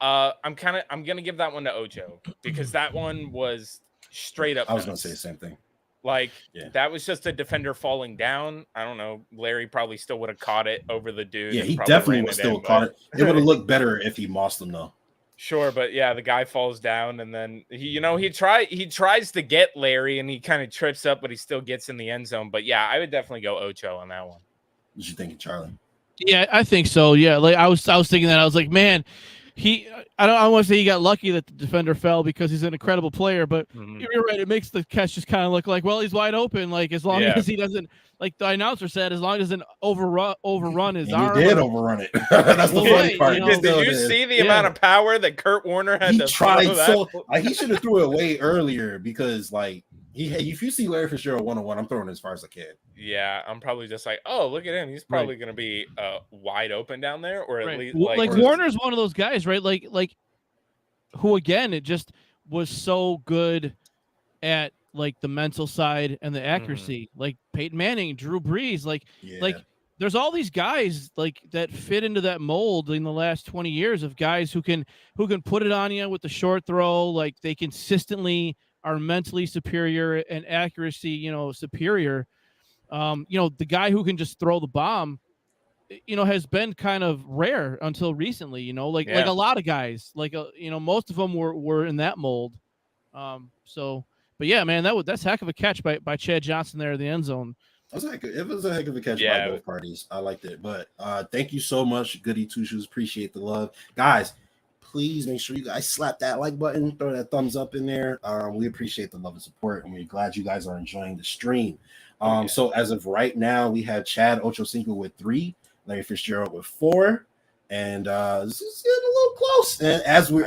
S5: I'm going to give that one to Ocho because that one was straight up.
S3: I was going to say the same thing.
S5: Like, that was just a defender falling down. I don't know. Larry probably still would have caught it over the dude.
S3: Yeah, he definitely would still caught it. It would have looked better if he mossed him, though.
S5: Sure, but yeah, the guy falls down, and then he tries to get Larry, and he kind of trips up, but he still gets in the end zone. But yeah, I would definitely go Ocho on that one.
S3: What you thinking, Charlie?
S4: Yeah, I think so. Yeah, like I was thinking that. I was like, man, I don't want to say he got lucky that the defender fell because he's an incredible player, but you're right. It makes the catch just kind of look like, well, he's wide open. Like as long as he doesn't, like the announcer said, as long as he doesn't overrun his arm.
S3: He did overrun it. That's the funny part.
S5: Did you see the amount of power that Kurt Warner had to
S3: tried
S5: throw that?
S3: He should have threw it way earlier because like if you see Larry Fitzgerald 1-on-1, I'm throwing it as far as I can.
S5: Yeah, I'm probably just like, oh, look at him. He's probably going to be wide open down there, or at least
S4: like Warner's one of those guys, right? Like who again? It just was so good at like the mental side and the accuracy, like Peyton Manning, Drew Brees, like there's all these guys like that fit into that mold in the last 20 years of guys who can put it on you with the short throw, like they consistently are mentally superior and accuracy, superior. The guy who can just throw the bomb, has been kind of rare until recently, like a lot of guys, most of them were in that mold. But yeah, man, that's heck of a catch by Chad Johnson there in the end zone.
S3: It was a heck of a catch by both parties. I liked it. But thank you so much, Goody Two Shoes. Appreciate the love. Guys, please make sure you guys slap that like button, throw that thumbs up in there. We appreciate the love and support, and we're glad you guys are enjoying the stream. So as of right now, we have Chad OchoCinco with 3, Larry Fitzgerald with 4, and this is getting a little close.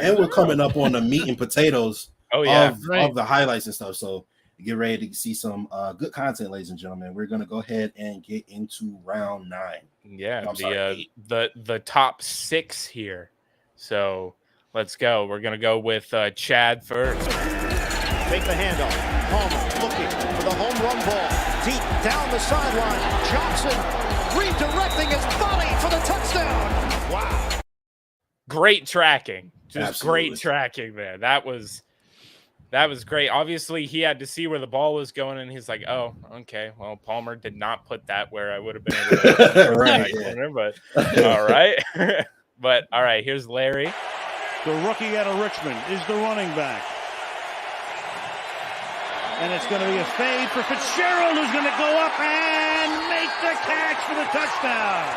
S3: And we're coming up on the meat and potatoes of the highlights and stuff. So get ready to see some good content, ladies and gentlemen. We're gonna go ahead and get into round 9.
S5: Yeah, the top 6 here. So let's go. We're gonna go with Chad first.
S12: Take the handoff. Palmer looking for the home run ball. Deep down the sideline. Johnson redirecting his body for the touchdown. Wow.
S5: Great tracking. Just
S3: Absolutely.
S5: Great tracking there. That was great. Obviously, he had to see where the ball was going, and he's like, oh, okay. Well, Palmer did not put that where I would have been able to corner, but all right. But all right, here's Larry.
S12: The rookie out of Richmond is the running back. And it's going to be a fade for Fitzgerald, who's going to go up and make the catch for the touchdown.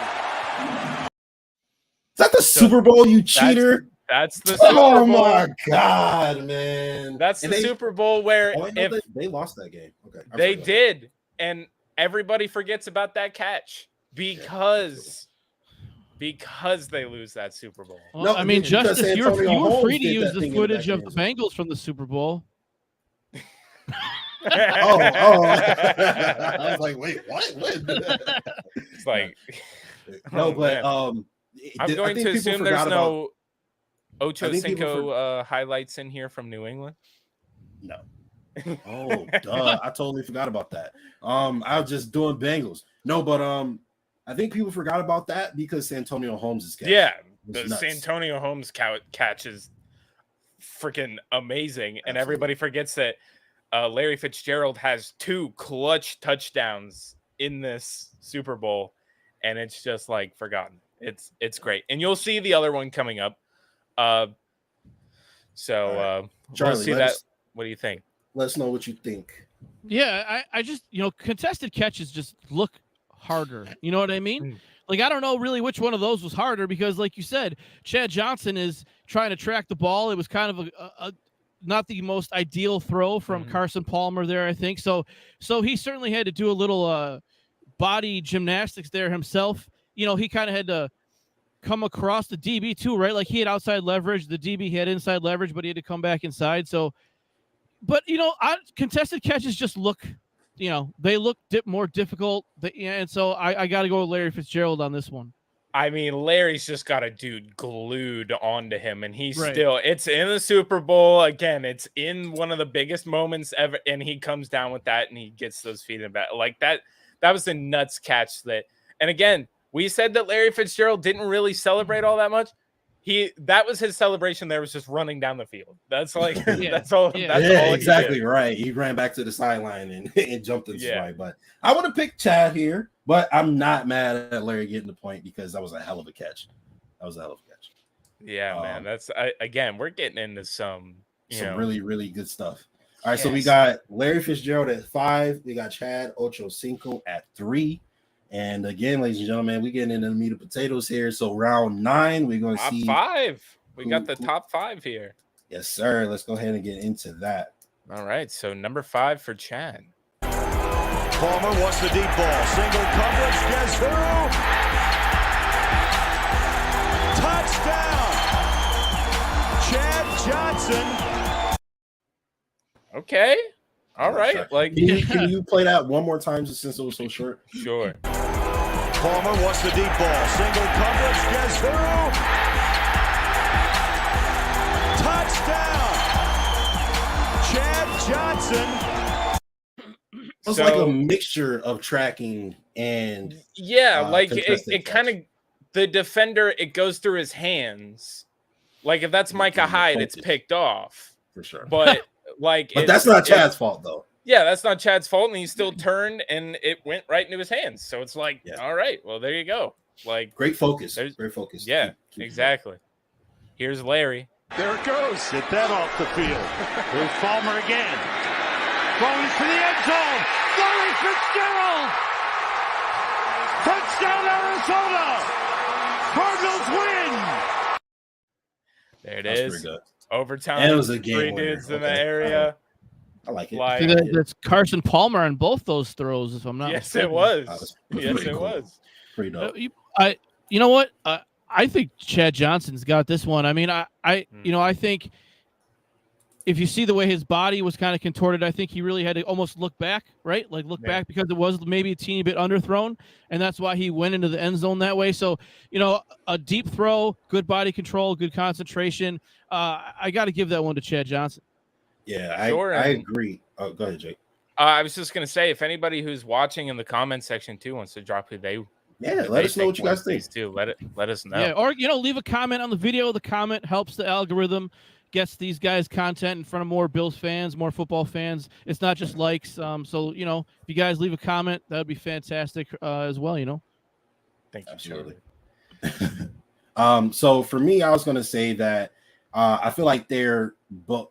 S3: Is that the Super Bowl, you cheater?
S5: That's the Super Bowl.
S3: Oh my God, man!
S5: That's the Super Bowl where
S3: they lost that game. Okay,
S5: they did, and everybody forgets about that catch because they lose that Super Bowl.
S4: Well, no, I mean, Justice, you were free to use the footage of the Bengals from the Super Bowl.
S3: I was like, wait, what?
S5: It's like,
S3: no, but
S5: I'm going to assume there's no OchoCinco highlights in here from New England.
S3: No. Oh, duh! I totally forgot about that. I was just doing Bengals. No, but I think people forgot about that because Santonio Holmes' catch.
S5: Yeah,
S3: was
S5: the
S3: nuts.
S5: Santonio Holmes catch is freaking amazing, and everybody forgets that Larry Fitzgerald has 2 clutch touchdowns in this Super Bowl, and it's just like forgotten. It's great, and you'll see the other one coming up.
S3: Charlie,
S5: we'll see that. What do you think?
S3: Let us know what you think.
S4: Yeah, I just, contested catches just look harder. You know what I mean? Like, I don't know really which one of those was harder because, like you said, Chad Johnson is trying to track the ball. It was kind of a not the most ideal throw from Carson Palmer there, I think. So he certainly had to do a little body gymnastics there himself. He kind of had to come across the DB too, right? Like he had outside leverage, the DB had inside leverage, but he had to come back inside. So, but contested catches just look, they look more difficult. And so I got to go with Larry Fitzgerald on this one.
S5: I mean, Larry's just got a dude glued onto him, and he's still, it's in the Super Bowl. Again, it's in one of the biggest moments ever, and he comes down with that, and he gets those feet in back. Like that was a nuts catch and again, we said that Larry Fitzgerald didn't really celebrate all that much. That was his celebration there, was just running down the field. That's like, that's all.
S3: Yeah.
S5: That's all
S3: exactly right. He ran back to the sideline and jumped in stride. But I would have picked Chad here, but I'm not mad at Larry getting the point because that was a hell of a catch.
S5: Yeah, man. That's again, we're getting into some
S3: really, really good stuff. All right, so we got Larry Fitzgerald at 5. We got Chad OchoCinco at 3. And again, ladies and gentlemen, we're getting into the meat and potatoes here. So round 9, we're going to see
S5: top 5. We got the top 5 here.
S3: Yes, sir. Let's go ahead and get into that.
S5: All right. So number 5 for Chad.
S13: Palmer wants the deep ball. Single coverage. Guess who? Touchdown! Chad Johnson.
S5: Okay. All right. Like,
S3: can you play that one more time since it was so short?
S5: Sure.
S13: Palmer wants the deep ball. Single coverage. Guess who? Touchdown! Chad Johnson.
S3: It's like a mixture of tracking and
S5: like it kind of, the defender, it goes through his hands. Like if that's Micah Hyde, it's picked off
S3: for sure.
S5: But
S3: but that's not Chad's fault though.
S5: Yeah, that's not Chad's fault, and he still turned and it went right into his hands. So it's like, all right, well there you go. Like
S3: great focus. Great focus.
S5: Yeah, exactly. Here's Larry.
S7: There it goes. Get that off the field. Here's Palmer again. Throwing to the end zone. Larry Fitzgerald. Touchdown, Arizona. Cardinals win.
S5: There it is.
S3: Pretty good.
S5: Overtime.
S3: And it was a game
S5: 3 dudes in the area.
S3: I like it.
S4: That's Carson Palmer on both those throws, if I'm not mistaken.
S5: It was. It was.
S3: Pretty dope.
S4: You know what? I think Chad Johnson's got this one. I mean, I think if you see the way his body was kind of contorted, I think he really had to almost look back, right? Like look back because it was maybe a teeny bit underthrown, and that's why he went into the end zone that way. So, a deep throw, good body control, good concentration. I got to give that one to Chad Johnson.
S3: Yeah, I agree. Oh, go ahead, Jake.
S5: I was just going to say, if anybody who's watching in the comment section too wants to drop who they
S3: let us know what you guys think
S5: too. Let us know.
S4: Yeah, or leave a comment on the video. The comment helps the algorithm, gets these guys content in front of more Bills fans, more football fans. It's not just likes. So if you guys leave a comment, that would be fantastic as well.
S5: Thank you.
S3: Absolutely. So for me, I was going to say that I feel like they're both.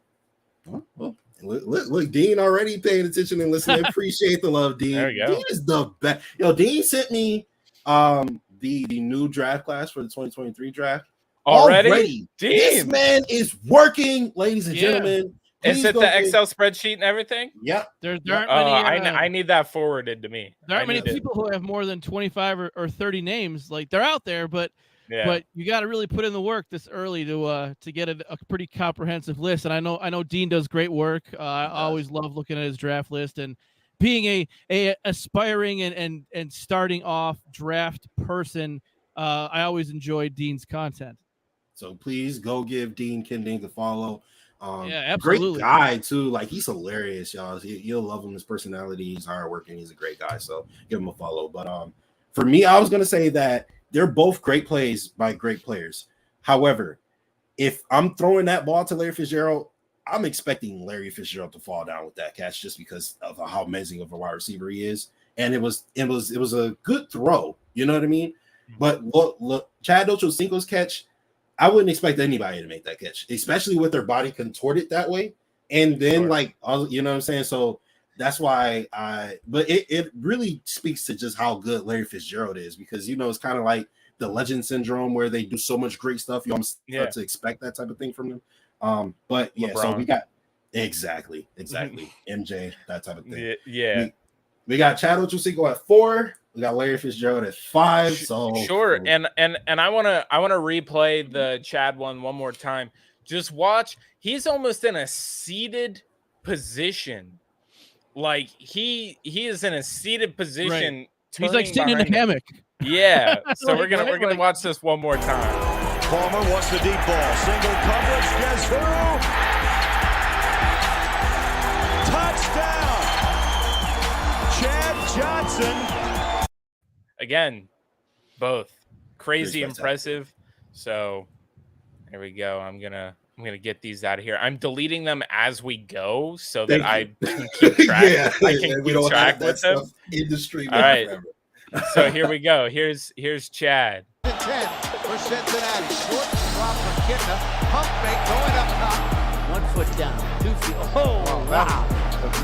S3: Look, Dean already paying attention and listening. Appreciate the love, Dean.
S5: There you go.
S3: Dean is the best. Dean sent me the new draft class for the 2023 draft.
S5: Already? Dean.
S3: This man is working, ladies and gentlemen.
S5: Is it the Excel spreadsheet and everything?
S3: Yep.
S4: There aren't many.
S5: I need that forwarded to me.
S4: There aren't many people who have more than 25 or 30 names. Like they're out there, but you got to really put in the work this early to get a pretty comprehensive list. And I know Dean does great work. I always love looking at his draft list, and being a aspiring and starting off draft person, I always enjoy Dean's content.
S3: So please go give Dean Kending a follow.
S4: Absolutely.
S3: Great guy too. Like he's hilarious, y'all. You'll love him. His personality, he's hardworking. He's a great guy. So give him a follow. But For me, I was going to say that they're both great plays by great players. However, if I'm throwing that ball to Larry Fitzgerald, I'm expecting Larry Fitzgerald to fall down with that catch just because of how amazing of a wide receiver he is. And it was a good throw. You know what I mean? But look, Chad OchoCinco's catch, I wouldn't expect anybody to make that catch, especially with their body contorted that way. And then, you know what I'm saying? So that's why but it really speaks to just how good Larry Fitzgerald is, because, you know, it's kind of like the legend syndrome where they do so much great stuff. You almost start to expect that type of thing from them. But yeah,
S5: LeBron.
S3: So we got exactly MJ, that type of thing.
S5: Yeah.
S3: We got Chad OchoCinco at 4. We got Larry Fitzgerald at 5. So
S5: sure. And I wanna replay the Chad one more time. Just watch. He's almost in a seated position. Like he is in a seated position.
S4: Right. He's like sitting in a hammock.
S5: Yeah. So we're gonna watch this one more time.
S13: Palmer wants the deep ball. Single coverage. Guess who? Touchdown! Chad Johnson.
S5: Again, both crazy impressive. So there we go. I'm gonna get these out of here. I'm deleting them as we go so that I can keep track. I can keep track with them
S3: in the stream.
S5: All right. So here we go. Here's Chad.
S14: 10 for Cincinnati. Short drop for Kitna. Pump fake going up top. 1 foot down. 2 feet. Oh, wow.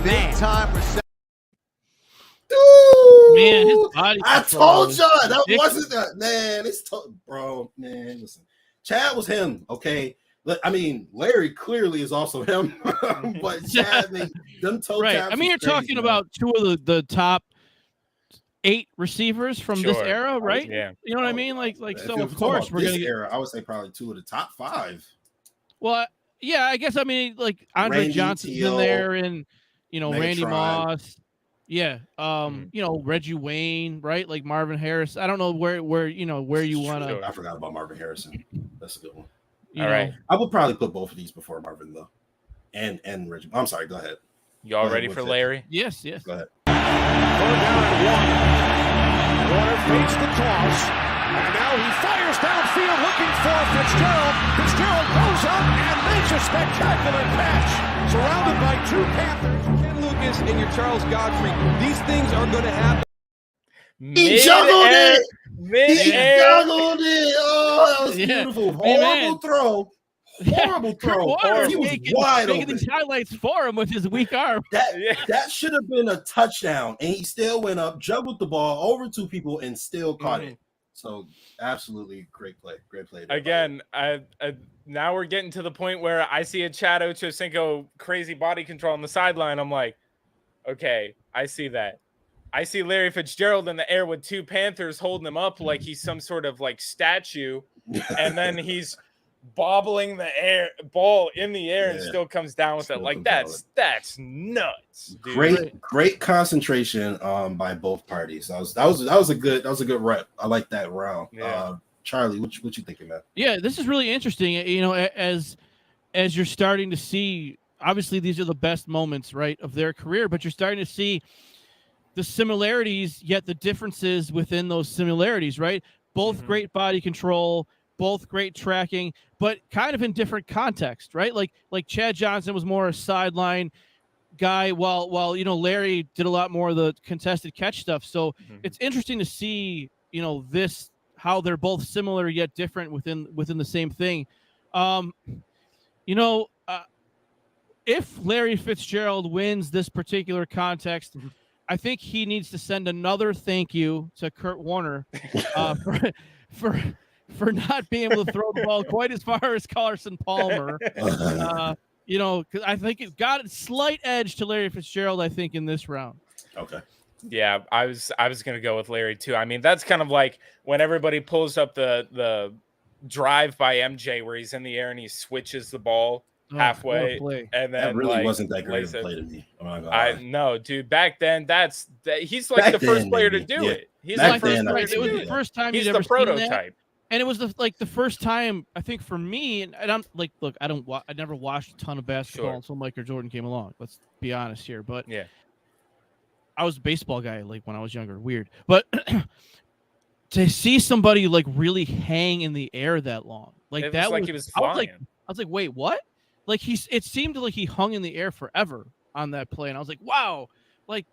S14: Big time reception.
S3: Dude,
S4: man, his body.
S3: I told y'all that wasn't that, man. Bro, man. Listen, Chad was him, okay. I mean, Larry clearly is also him, but Chad, them toe
S4: right.
S3: taps.
S4: I mean, you're talking about 2 of the top 8 receivers from this era, right?
S5: Yeah.
S4: You know what I mean? Like so. Of course, we're gonna get.
S3: Era, I would say probably 2 of the top 5.
S4: Well, yeah, I guess. I mean, like Andre
S3: Randy
S4: Johnson's
S3: Teal,
S4: in there, and Randy
S3: Megatron.
S4: Moss. Yeah. Reggie Wayne, right? Like Marvin Harris. I don't know where you want to.
S3: I forgot about Marvin Harrison. That's a good one.
S5: All right.
S3: I would probably put both of these before Marvin though, and Reggie. I'm sorry. Go ahead.
S5: Y'all ready for Larry?
S4: Yes.
S3: Go ahead.
S13: 3rd down and 1. Warner fakes the toss, and now he fires downfield looking for Fitzgerald. Fitzgerald goes up and makes a spectacular catch, surrounded by 2 Panthers.
S10: Ken Lucas and your Charles Godfrey, these things are going to happen.
S3: He juggled it. He juggled it. Oh, that was beautiful. Horrible throw. Horrible throw. He was wide open.
S4: These highlights for him with his weak arm.
S3: That should have been a touchdown, and he still went up, juggled the ball over 2 people, and still caught it. So absolutely great play. Great play.
S5: Again, now we're getting to the point where I see a Chad OchoCinco crazy body control on the sideline. I'm like, okay, I see that. I see Larry Fitzgerald in the air with 2 Panthers holding him up like he's some sort of like statue, and then he's bobbling the ball in the air and still comes down with it. Like that's nuts. Dude.
S3: Great concentration by both parties. That was a good rep. I like that round.
S5: Yeah.
S3: Charlie, what you thinking, man?
S4: Yeah, this is really interesting. As you're starting to see, obviously these are the best moments, right, of their career, but you're starting to see the similarities, yet the differences within those similarities, right? Both great body control, both great tracking, but kind of in different context, right? Like Chad Johnson was more a sideline guy, while Larry did a lot more of the contested catch stuff. So it's interesting to see, this, how they're both similar yet different within the same thing. If Larry Fitzgerald wins this particular context, I think he needs to send another thank you to Kurt Warner for not being able to throw the ball quite as far as Carson Palmer. Because I think it got a slight edge to Larry Fitzgerald, I think, in this round.
S3: Okay.
S5: Yeah, I was gonna go with Larry too. I mean, that's kind of like when everybody pulls up the drive by MJ where he's in the air and he switches the ball halfway, and then
S3: that really wasn't that great of a play to me.
S5: I know, dude. Back then, he's like the first player to do it. He's the first player to do it.
S4: It was the first time
S5: he's
S4: you'd
S5: the
S4: ever
S5: prototype.
S4: seen that. And it was the first time, I think, for me, and I'm like, look, I never watched a ton of basketball until Michael Jordan came along. Let's be honest here, but
S5: yeah,
S4: I was a baseball guy like when I was younger. Weird, but to see somebody like really hang in the air that long, like
S5: It
S4: that
S5: was like
S4: was,
S5: he was
S4: I was
S5: flying.
S4: like, wait, what? Like it seemed like he hung in the air forever on that play, and I was like, wow, like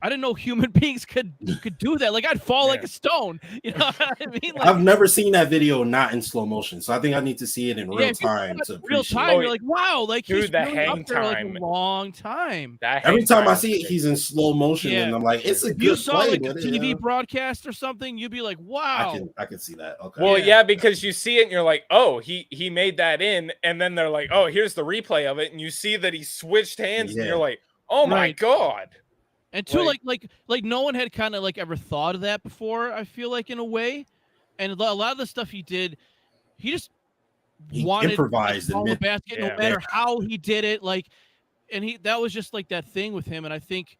S4: I didn't know human beings could do that. Like I'd fall like a stone. You know what I mean? Like,
S3: I've never seen that video not in slow motion, so I think I need to see it in real
S4: if you
S3: time
S4: watch
S3: to
S4: real
S3: appreciate
S4: time,
S3: it.
S4: you're like, wow, like
S5: Dude,
S4: he's
S5: the
S4: really
S5: hang
S4: up there like
S5: time.
S4: a long time.
S3: Every time I see it, he's in slow motion,
S4: Yeah.
S3: and I'm like, it's a
S4: If you
S3: good
S4: saw
S3: play,
S4: like a
S3: but
S4: TV broadcast or something, you'd be like, wow.
S3: I can see that. Okay.
S5: Well, yeah, because you see it and you're like, oh, he made that in, and then they're like, oh, here's the replay of it, and you see that he switched hands, and you're like, oh my god.
S4: And two, like no one had kind of like ever thought of that before, I feel like, in a way. And a lot of the stuff he did, he just wanted
S3: improvised
S4: to follow the
S3: and
S4: basket no matter how he did it. Like, and that was just like that thing with him. And I think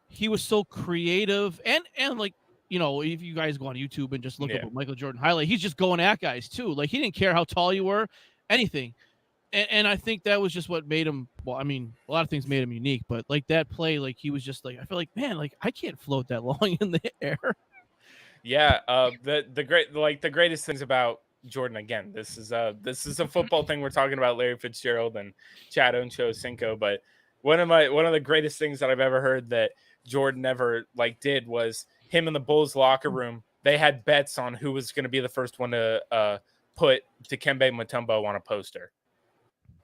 S4: he was so creative and like, you know, if you guys go on YouTube and just look up a Michael Jordan highlight, he's just going at guys too. Like he didn't care how tall you were, anything. And I think that was just what made him. Well, I mean, a lot of things made him unique, but like that play, like he was just like, I feel like, man, like I can't float that long in the air.
S5: Yeah, the greatest things about Jordan, again, this is a football thing. We're talking about Larry Fitzgerald and Chad OchoCinco, but one of the greatest things that I've ever heard that Jordan ever did was him in the Bulls locker room. They had bets on who was going to be the first one to put Dikembe Mutombo on a poster.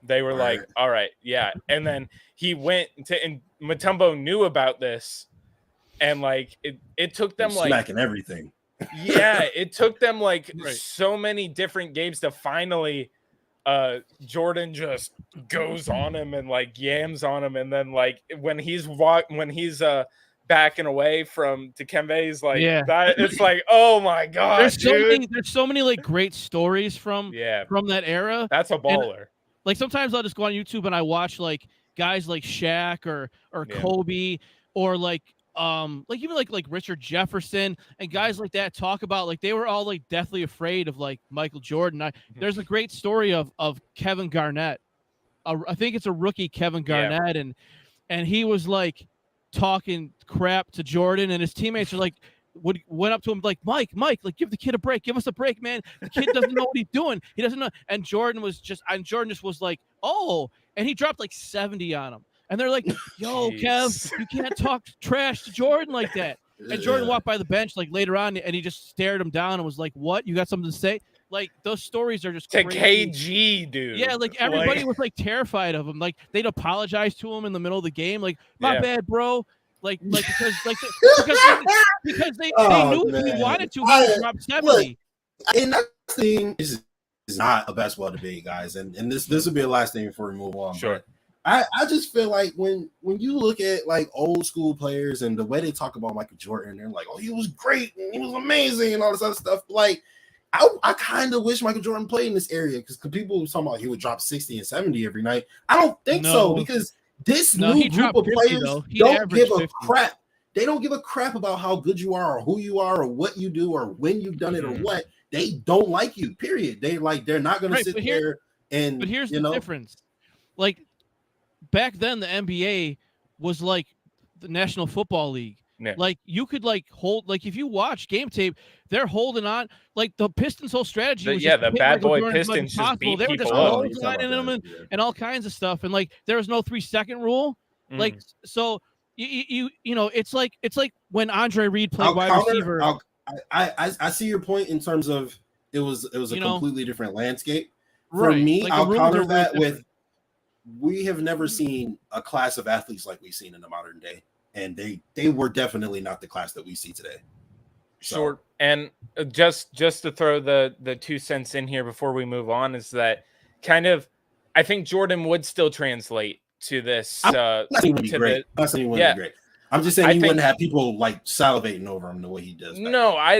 S5: They were like, all right, yeah. And then he went to, and Mutombo knew about this. And it took them
S3: smacking everything.
S5: Yeah, it took them so many different games to finally Jordan just goes on him and yams on him. And then when he's backing away from Dikembe's that, it's like, oh my god,
S4: there's so many great stories from that era.
S5: That's a baller.
S4: And, sometimes I'll just go on YouTube and I watch guys like Shaq or Kobe or even like Richard Jefferson and guys like that talk about they were all deathly afraid of Michael Jordan. There's a great story of Kevin Garnett. I think it's a rookie Kevin Garnett, and he was talking crap to Jordan, and his teammates are went up to him Mike, give the kid a break. Give us a break, man. The kid doesn't know what he's doing. He doesn't know. And Jordan just was like, oh, and he dropped 70 on him. And they're like, yo, Kev, you can't talk trash to Jordan like that. And Jordan walked by the bench later on, and he just stared him down and was like, what? You got something to say? Those stories are just crazy.
S5: KG, dude.
S4: Yeah, everybody was terrified of him. They'd apologize to him in the middle of the game. My bad, bro. Because they knew if he wanted to, he would drop 70.
S3: And that thing is not a basketball debate, guys. And this will be the last thing before we move on.
S5: Sure.
S3: I just feel like when you look at old school players and the way they talk about Michael Jordan, they're like, oh, he was great and he was amazing and all this other stuff. I kind of wish Michael Jordan played in this area because people were talking about he would drop 60 and 70 every night. I don't think so, because this new group of players don't give a crap. They don't give a crap about how good you are or who you are or what you do or when you've done it or what. They don't like you, period. They're not going to sit there and.
S4: But here's the difference. Back then, the NBA was the National Football League.
S5: Yeah.
S4: You could hold if you watch game tape, they're holding on. The Pistons' whole strategy was
S5: the bad boy Pistons just beat
S4: they were just lining them and all kinds of stuff. And there was no 3-second rule. So you know it's like when Andre Reed played wide receiver.
S3: I see your point in terms of it was a completely different landscape. For
S4: Right.
S3: me, I'll counter that
S4: really
S3: with we have never seen a class of athletes like we've seen in the modern day. And they were definitely not the class that we see today.
S5: Sure. And just to throw the 2 cents in here before we move on is that I think Jordan would still translate to this.
S3: That's great. Great. I'm just saying wouldn't have people salivating over him the way he does.
S5: No, I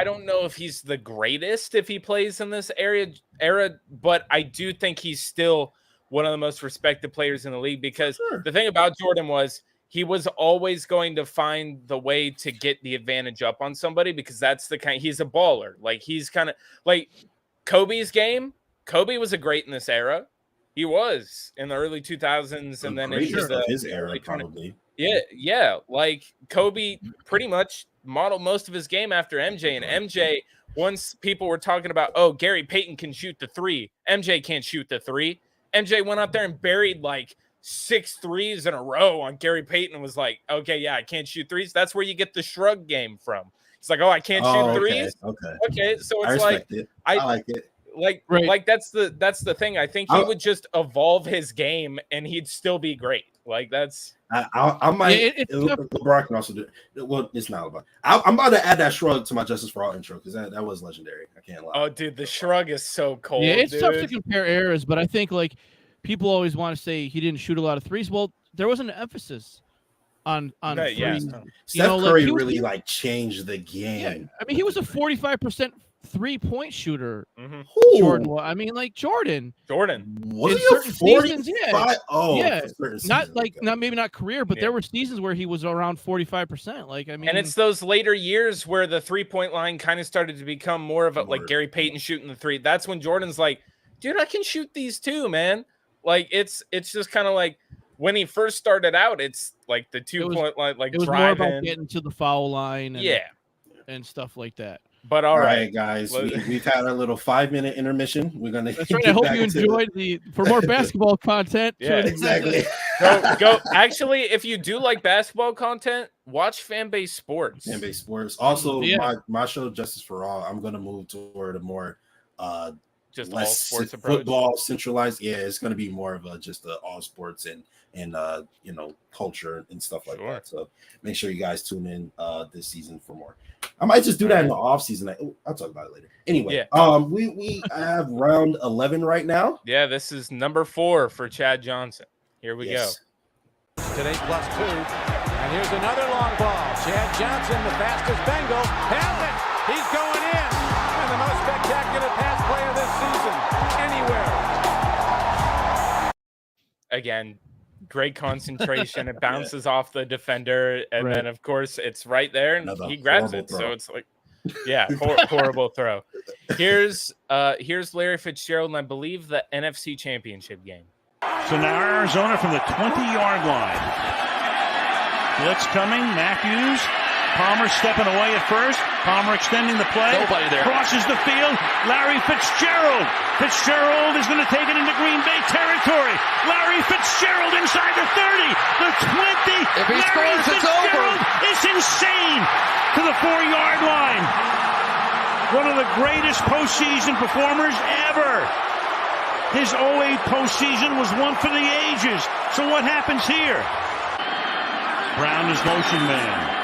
S5: don't know if he's the greatest if he plays in this era, but I do think he's still one of the most respected players in the league because the thing about Jordan was he was always going to find the way to get the advantage up on somebody because that's he's a baller. He's kind of Kobe's game. Kobe was a great in this era. He was in the early 2000s and then into
S3: his era, probably.
S5: Yeah. Like Kobe pretty much modeled most of his game after MJ, and MJ, once people were talking about, oh, Gary Payton can shoot the three, MJ can't shoot the three. MJ went out there and buried like 6 threes in a row on Gary Payton and was like, okay, yeah, I can't shoot threes. That's where you get the shrug game from. It's like, oh, I can't shoot threes. Okay. So it's
S3: I like it.
S5: Like that's the thing. I think he would just evolve his game and he'd still be great. Like that's
S3: I might. LeBron can also do it. Well, it's not LeBron. I'm about to add that shrug to my Justice for All intro because that was legendary. I can't lie.
S5: Oh, dude, the shrug is so cold.
S4: Yeah, it's tough to compare eras, but I think like people always want to say he didn't shoot a lot of threes. Well, there was an emphasis on threes.
S5: Yeah.
S3: Steph Curry really changed the game.
S4: Yeah, I mean, he was a 45% 3-point shooter.
S3: Jordan.
S4: I mean, like Jordan.
S3: Was he a 45?
S4: Yeah.
S3: Oh,
S4: yeah.
S3: Not
S4: maybe not career, but there were seasons where he was around 45%. Like, I mean,
S5: and it's those later years where the 3-point line kind of started to become more of a like Gary Payton shooting the three. That's when Jordan's like, dude, I can shoot these too, man. Like it's just kind of like when he first started out, it's like the 2-point line, like
S4: it was more about getting to the foul line, and stuff like that.
S5: But all right,
S3: guys, we've had a little 5-minute intermission. We're gonna.
S4: That's right. I hope you enjoyed for more basketball content.
S3: Yeah, exactly.
S5: go. Actually, if you do like basketball content, watch Fanbase Sports.
S3: Fanbase Sports. Also, my show Justice for All. I'm gonna move toward a more
S5: just
S3: less
S5: all sports approach.
S3: Football centralized. Yeah, it's gonna be more of a just all sports and culture and stuff like that. So make sure you guys tune in this season for more. I might just do that in the off season. I'll talk about it later. Anyway, we have round 11 right now.
S5: Yeah, this is number 4 for Chad Johnson. Here we go.
S14: Today +2, and here's another long ball. Chad Johnson, the fastest Bengal, has it. He's going in, and the most spectacular pass play of this season anywhere.
S5: Again, great concentration. It bounces off the defender, and then of course it's right there, and he grabs it. So it's like, horrible throw. Here's Larry Fitzgerald, and I believe the NFC Championship game.
S7: So now Arizona from the 20-yard line. Blitz coming. Matthews. Palmer stepping away at first. Palmer extending the play.
S8: Nobody there.
S7: Crosses the field. Larry Fitzgerald. Fitzgerald is going to take it into Green Bay territory. Larry Fitzgerald inside the 30, the 20.
S11: If he scores, it's over.
S7: It's insane to the 4-yard line. One of the greatest postseason performers ever. His 08 postseason was one for the ages. So what happens here? Brown is motion man.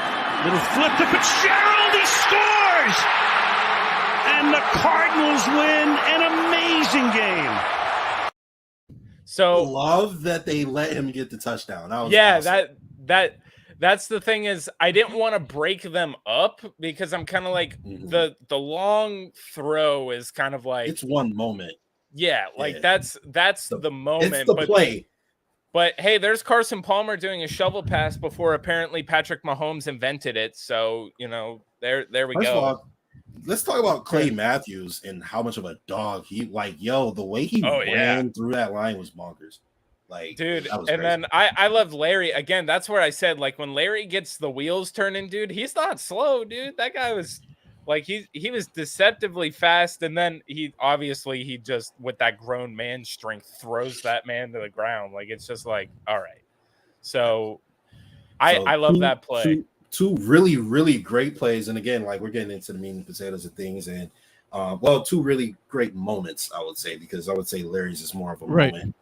S7: Little flip to Fitzgerald. He scores! And the Cardinals win an amazing game.
S5: So
S3: love that they let him get the touchdown. That was awesome.
S5: That's the thing is I didn't want to break them up because I'm kind of like the long throw is kind of like
S3: it's one moment.
S5: Yeah, like that's the moment.
S3: It's the play.
S5: But hey, there's Carson Palmer doing a shovel pass before apparently Patrick Mahomes invented it. So, there we
S3: First
S5: go.
S3: Of all, let's talk about Clay Matthews and how much of a dog the way he ran through that line was bonkers. Like,
S5: dude,
S3: and
S5: crazy. Then I love Larry. Again, that's where I said, like, when Larry gets the wheels turning, dude, he's not slow, dude. That guy was like he was deceptively fast, and then he just with that grown man strength throws that man to the ground. Like it's just like, all right. So I love that play.
S3: Two really, really great plays. And again, like we're getting into the meat and potatoes of things, and two really great moments, I would say, because I would say Larry's is more of a moment.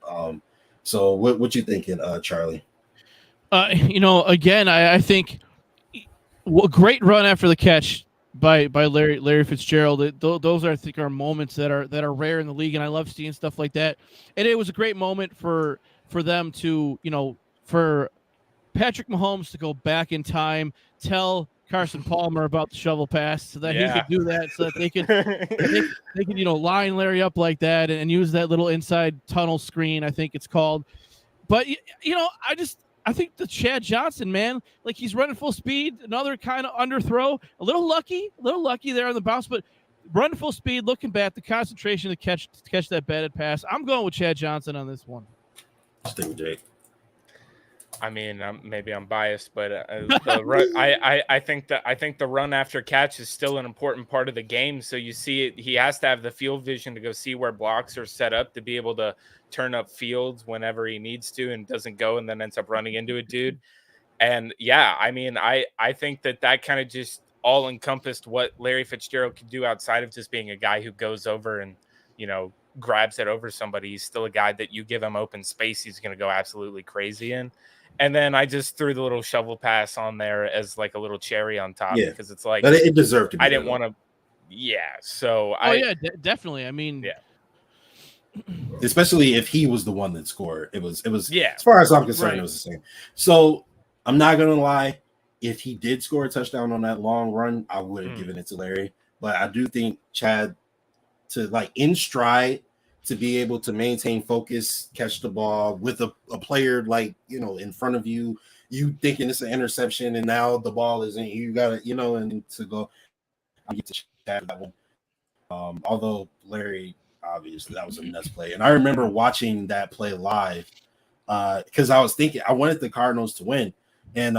S3: So what you thinking, Charlie?
S4: Again, I think great run after the catch by Larry Fitzgerald. Those I think are moments that are rare in the league, and I love seeing stuff like that. And it was a great moment for them to, for Patrick Mahomes to go back in time, tell Carson Palmer about the shovel pass so that he could do that, so that they could line Larry up like that and use that little inside tunnel screen, I think it's called. But I think the Chad Johnson, man, like he's running full speed, another kind of underthrow, a little lucky there on the bounce, but running full speed, looking back, the concentration to catch that batted pass. I'm going with Chad Johnson on this one.
S3: Jake.
S5: I mean, maybe I'm biased, but the run, I think the run after catch is still an important part of the game. So you see it, he has to have the field vision to go see where blocks are set up to be able to turn up fields whenever he needs to and doesn't go and then ends up running into a dude. And yeah, I mean, I think that kind of just all encompassed what Larry Fitzgerald could do outside of just being a guy who goes over and, grabs it over somebody. He's still a guy that you give him open space, he's going to go absolutely crazy in. And then I just threw the little shovel pass on there as like a little cherry on top because it's like,
S3: but it deserved to be.
S5: I didn't want to. Yeah. So
S4: definitely. I mean,
S3: especially if he was the one that scored, it was.
S5: Yeah.
S3: As far as I'm concerned, It was the same. So I'm not gonna lie. If he did score a touchdown on that long run, I would have given it to Larry. But I do think Chad, to like in stride, to be able to maintain focus, catch the ball with a player like, in front of you, you thinking it's an interception and now the ball isn't, you got to, and to go, I get to Chad that one. Although Larry, obviously that was a nuts play. And I remember watching that play live because I was thinking, I wanted the Cardinals to win. And,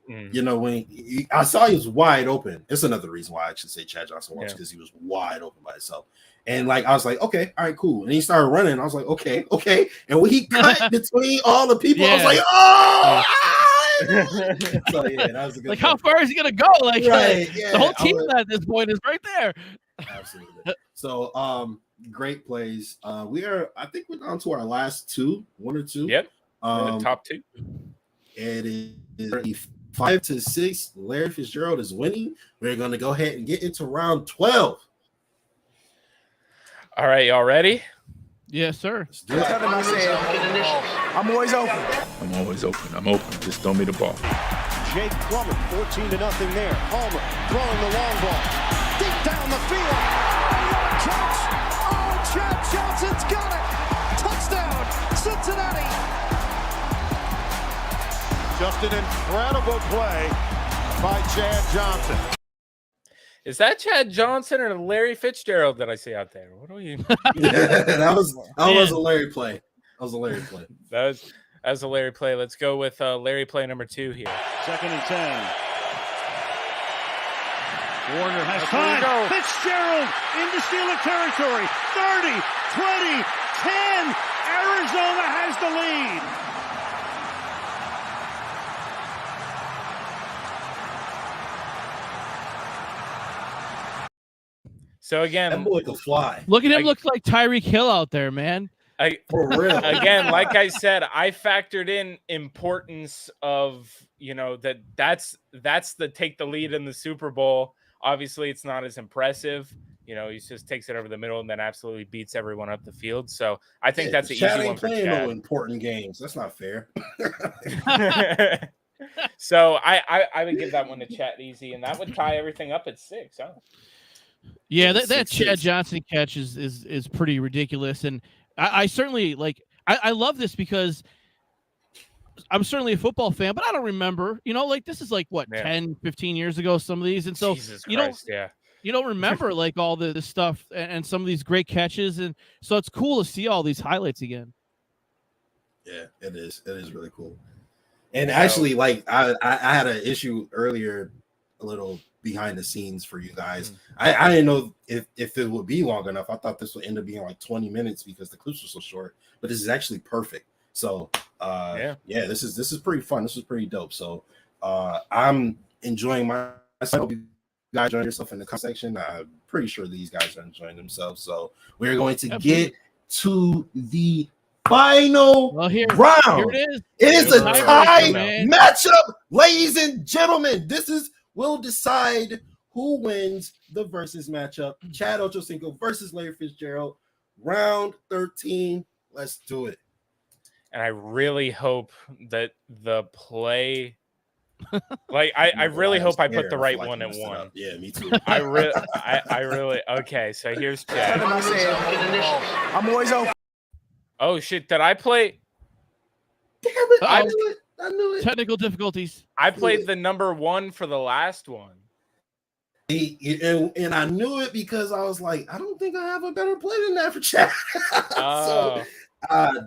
S3: when I saw he was wide open, it's another reason why I should say Chad Johnson watched, because he was wide open by himself. And like I was like, okay, all right, cool. And he started running. I was like, okay. And when he cut between all the people, I was like, oh. So yeah, that was a good.
S4: Like, how far is he gonna go? Like, the whole team at this point is right there.
S3: Absolutely. So, great plays. I think we're down to our last one or two.
S5: Yep. Top two.
S3: It is 5-6. Larry Fitzgerald is winning. We're going to go ahead and get into round 12.
S5: All right, y'all ready?
S4: Yes, sir.
S6: I'm always open.
S15: I'm always open. I'm open. Just throw me the ball.
S13: Jake Plummer, 14-0 there. Palmer throwing the long ball. Deep down the field. What a catch. Oh, Chad Johnson's got it. Touchdown, Cincinnati. Just an incredible play by Chad Johnson.
S5: Is that Chad Johnson or Larry Fitzgerald that I see out there? What are you?
S3: that was a Larry play. That was a Larry play.
S5: That was a Larry play. Let's go with Larry play number 2 here.
S7: 2nd and 10. Warner has time. Fitzgerald into Steeler territory. 30, 20, 10. Arizona has the lead.
S5: So again,
S3: that boy can fly.
S4: Look at him, looks like Tyreek Hill out there, man.
S3: For real.
S5: Again, like I said, I factored in importance of, that's the take the lead in the Super Bowl. Obviously, it's not as impressive. He just takes it over the middle and then absolutely beats everyone up the field. So I think that's an easy one for Chad.
S3: No important games. That's not fair.
S5: So I would give that one to Chad easy, and that would tie everything up at 6. Huh?
S4: Yeah, that Chad Johnson catch is pretty ridiculous, and I certainly I love this because I'm certainly a football fan, but I don't remember, this is 10, 15 years ago, some of these, and so
S5: Jesus Christ,
S4: you don't remember all this stuff and some of these great catches, and so it's cool to see all these highlights again.
S3: Yeah, it is. It is really cool. And actually, I had an issue earlier, a little behind the scenes for you guys. I didn't know if it would be long enough. I thought this would end up being 20 minutes because the clips were so short, but this is actually perfect. So this is pretty fun. This is pretty dope. So I'm enjoying myself. You guys enjoy yourself in the comment section. I'm pretty sure these guys are enjoying themselves. So we're going to get to the final round.
S4: Here it is.
S3: It is a tie matchup, ladies and gentlemen. Will decide who wins the versus matchup. Chad OchoCinco versus Larry Fitzgerald. Round 13. Let's do it.
S5: And I really hope that the play, I really hope I put the right one at 1.
S3: Yeah, me too.
S5: I really. Okay, so here's Chad.
S6: I'm always open.
S5: Oh shit! Did I play?
S3: Damn it! I knew it.
S4: Technical difficulties.
S5: I played the number 1 for the last one.
S3: And I knew it because I was like, I don't think I have a better play than that for Chad. So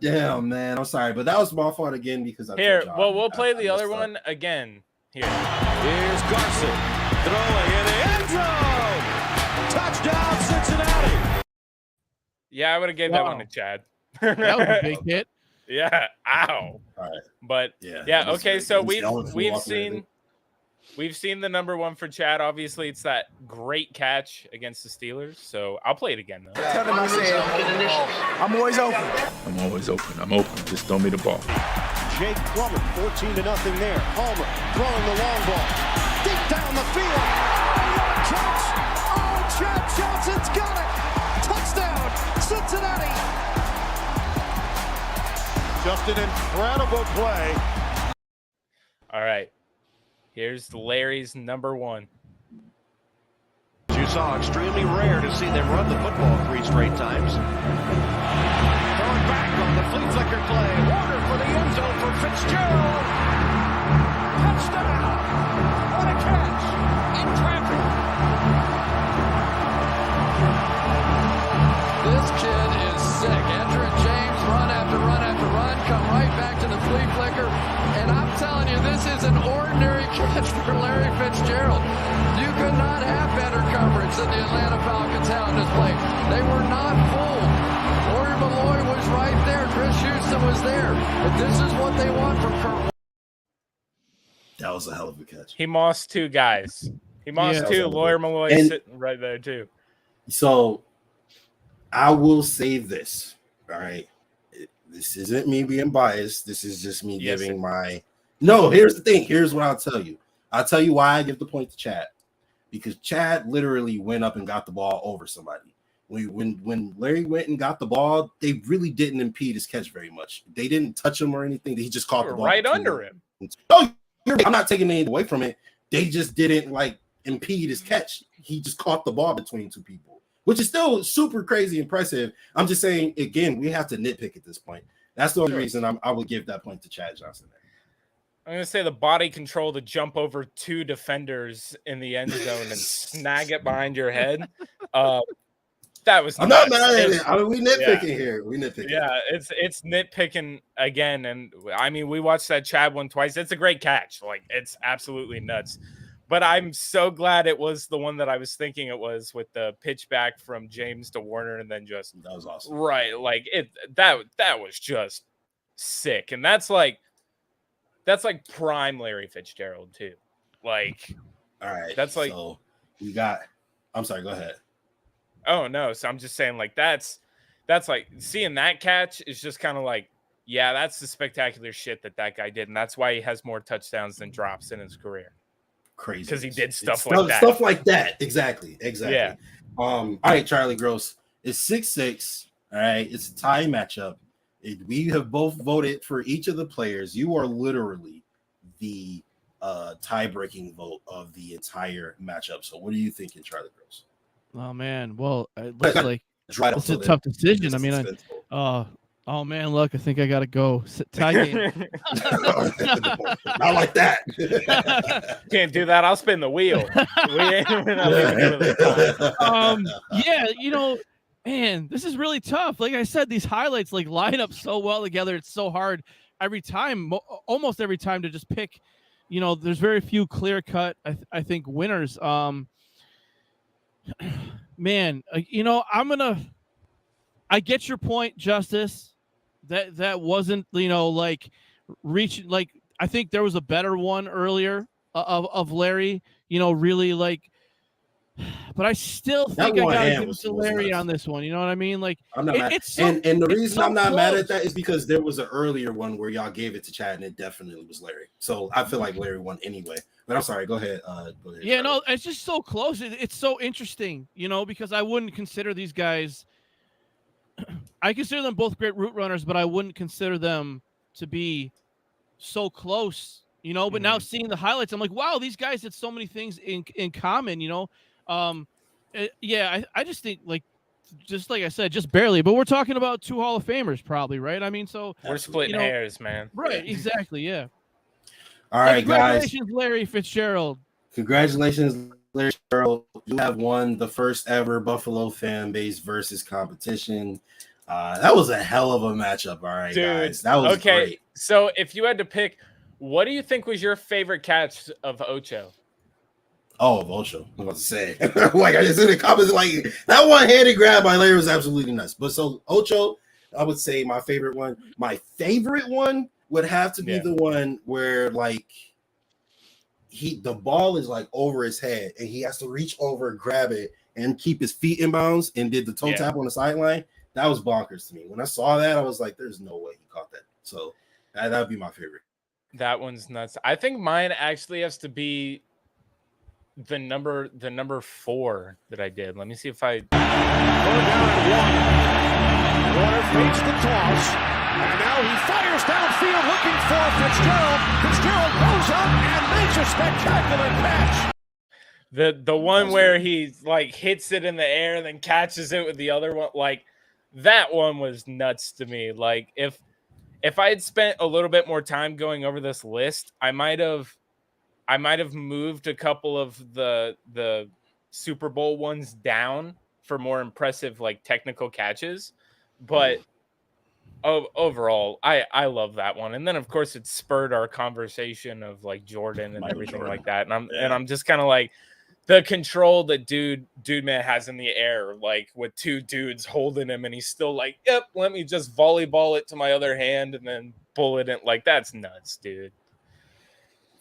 S3: Damn, man. I'm sorry, but that was my fault again because I
S5: Here,
S3: told y'all,
S5: well, we'll play the other
S3: messed up.
S5: one again. Here.
S13: Here's Garson throwing in the end zone. Touchdown, Cincinnati.
S5: Yeah, I would have gave that one to Chad.
S4: That was a big hit.
S5: Yeah. Ow.
S3: All right.
S5: But
S3: Yeah.
S5: okay. So we've
S3: seen.
S5: seen the number one for Chad. Obviously, it's that great catch against the Steelers. So I'll play it again though.
S6: Tell them I said I'm always open.
S15: I'm always open. I'm open. Just throw me the ball.
S13: Jake Plummer, 14-0 there. Palmer throwing the long ball. Deep down the field. Catch. Oh, Chad Johnson's got it. Touchdown, Cincinnati. Just an incredible play.
S5: All right. Here's Larry's number one.
S13: You saw extremely rare to see them run the football 3 straight times. Throwing back on the flea flicker play. Warner for the end zone for Fitzgerald. Touchdown. What a catch. In traffic.
S11: This kid is sick. Enter James, run after run after run, come right back to the flea flicker. And I'm telling you, this is an ordinary catch for Larry Fitzgerald. You could not have better coverage than the Atlanta Falcons had on this play. They were not fooled. Lori Malloy was right there. Chris Houston was there. But this is what they want from Kurt.
S3: That was a hell of a catch.
S5: He mossed 2 guys. He mossed 2. Lawyer Malloy sitting right there too.
S3: So I will say this. All right. This isn't me being biased. This is just me giving my. No, here's the thing. Here's what I'll tell you. I'll tell you why I give the point to Chad. Because Chad literally went up and got the ball over somebody. When Larry went and got the ball, they really didn't impede his catch very much. They didn't touch him or anything. He just caught the ball
S5: right under him.
S3: Oh, I'm not taking anything away from it. They just didn't impede his catch. He just caught the ball between 2 people, which is still super crazy impressive. I'm just saying, again, we have to nitpick at this point. That's the only reason I would give that point to Chad Johnson.
S5: I'm going to say the body control to jump over 2 defenders in the end zone and snag it behind your head. That was
S3: I'm
S5: nuts.
S3: not mad at it. I mean, we nitpicking here. We nitpicking.
S5: Yeah, it's nitpicking again. And I mean, we watched that Chad one twice. It's a great catch. It's absolutely nuts. But I'm so glad it was the one that I was thinking it was, with the pitch back from James to Warner, and then just
S3: that was awesome.
S5: Right, that was just sick, and that's like prime Larry Fitzgerald too.
S3: All right,
S5: that's like
S3: so we got. I'm sorry. Go ahead.
S5: Oh no, so I'm just saying that's like seeing that catch is just kind of like, yeah, that's the spectacular shit that guy did, and that's why he has more touchdowns than drops in his career.
S3: Crazy
S5: because he did stuff
S3: like that. Exactly.
S5: Yeah.
S3: All right, Charlie Gross. It's 6-6. All right, it's a tie matchup. We have both voted for each of the players. You are literally the tie-breaking vote of the entire matchup. So, what are you thinking, Charlie Gross?
S4: Oh man, well, it looks like it's a tough decision. I mean, oh man, look, I think I gotta go. Tie game.
S3: Not like that.
S5: Can't do that. I'll spin the wheel.
S4: Yeah, man, this is really tough. Like I said, these highlights line up so well together. It's so hard every time, almost every time, to just pick. There's very few clear cut. I think winners. Man, I get your point, Justice. That wasn't, reaching. I think there was a better one earlier of Larry. Really but I still think I gotta give it to Larry on this one. You know what I mean?
S3: I'm not mad. And the reason I'm not mad at that is because there was an earlier one where y'all gave it to Chad, and it definitely was Larry. So I feel like Larry won anyway. But I'm sorry. Go ahead.
S4: Yeah, no, it's just so close. It's so interesting, because I wouldn't consider these guys. I consider them both great route runners, but I wouldn't consider them to be so close. But now seeing the highlights, I'm like, wow, these guys had so many things in common. I just think just like I said, just barely. But we're talking about 2 Hall of Famers, probably, right? I mean, so
S5: we're splitting hairs, man.
S4: Right? Exactly. Yeah.
S3: All right,
S4: congratulations, Larry Fitzgerald.
S3: Congratulations, Larry Fitzgerald. You have won the first ever Buffalo fan base versus competition. That was a hell of a matchup. All right,
S5: Dude,
S3: guys. That was
S5: okay.
S3: great.
S5: So if you had to pick, what do you think was your favorite catch of Ocho?
S3: Oh, Ocho. I was about to say. Like I just in the comments, like that one-handed grab by Larry was absolutely nuts. But so Ocho, I would say my favorite one. My favorite one would have to be the one where like the ball is like over his head and he has to reach over, grab it, and keep his feet in bounds and did the toe tap on the sideline. That was bonkers to me. When I saw that, I was like, there's no way he caught that. So that would be my favorite.
S5: That one's nuts. I think mine actually has to be the number 4 that I did. Let me see if I
S13: Third down and 1. Warner fakes the toss, and now he fires downfield looking for Fitzgerald. Fitzgerald goes up and makes a spectacular catch.
S5: The one where he like hits it in the air and then catches it with the other one, like that one was nuts to me. Like if I had spent a little bit more time going over this list, I might have moved a couple of the Super Bowl ones down for more impressive like technical catches, but overall I love that one. And then of course it spurred our conversation of like Jordan and everything like that. And I'm just kind of like the control that dude man has in the air, like with two dudes holding him and he's still like, yep, let me just volleyball it to my other hand and then pull it in. Like that's nuts, dude.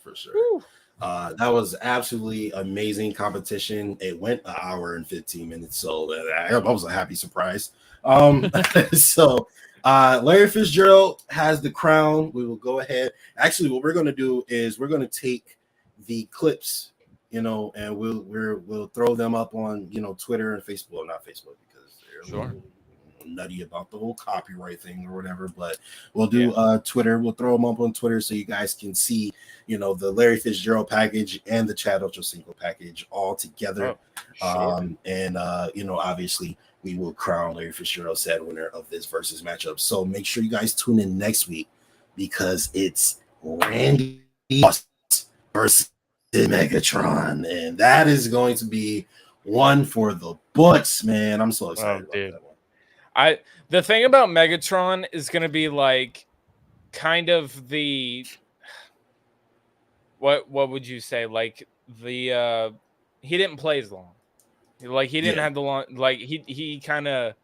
S3: For sure. That was absolutely amazing competition. It went an hour and 15 minutes, so that was a happy surprise. So Larry Fitzgerald has the crown. We will go ahead. Actually, what we're going to do is we're going to take the clips, and we'll throw them up on Twitter and Facebook. Well, not Facebook because they're nutty about the whole copyright thing or whatever, but we'll do Twitter. We'll throw them up on Twitter so you guys can see the Larry Fitzgerald package and the Chad OchoCinco package all together. And obviously we will crown Larry Fitzgerald said winner of this versus matchup. So make sure you guys tune in next week because it's Randy Moss versus Megatron, and that is going to be one for the books, man. I'm so excited about that one.
S5: The thing about Megatron is going to be like kind of the what would you say, like the he didn't play as long, like he didn't have the long, like he kind of,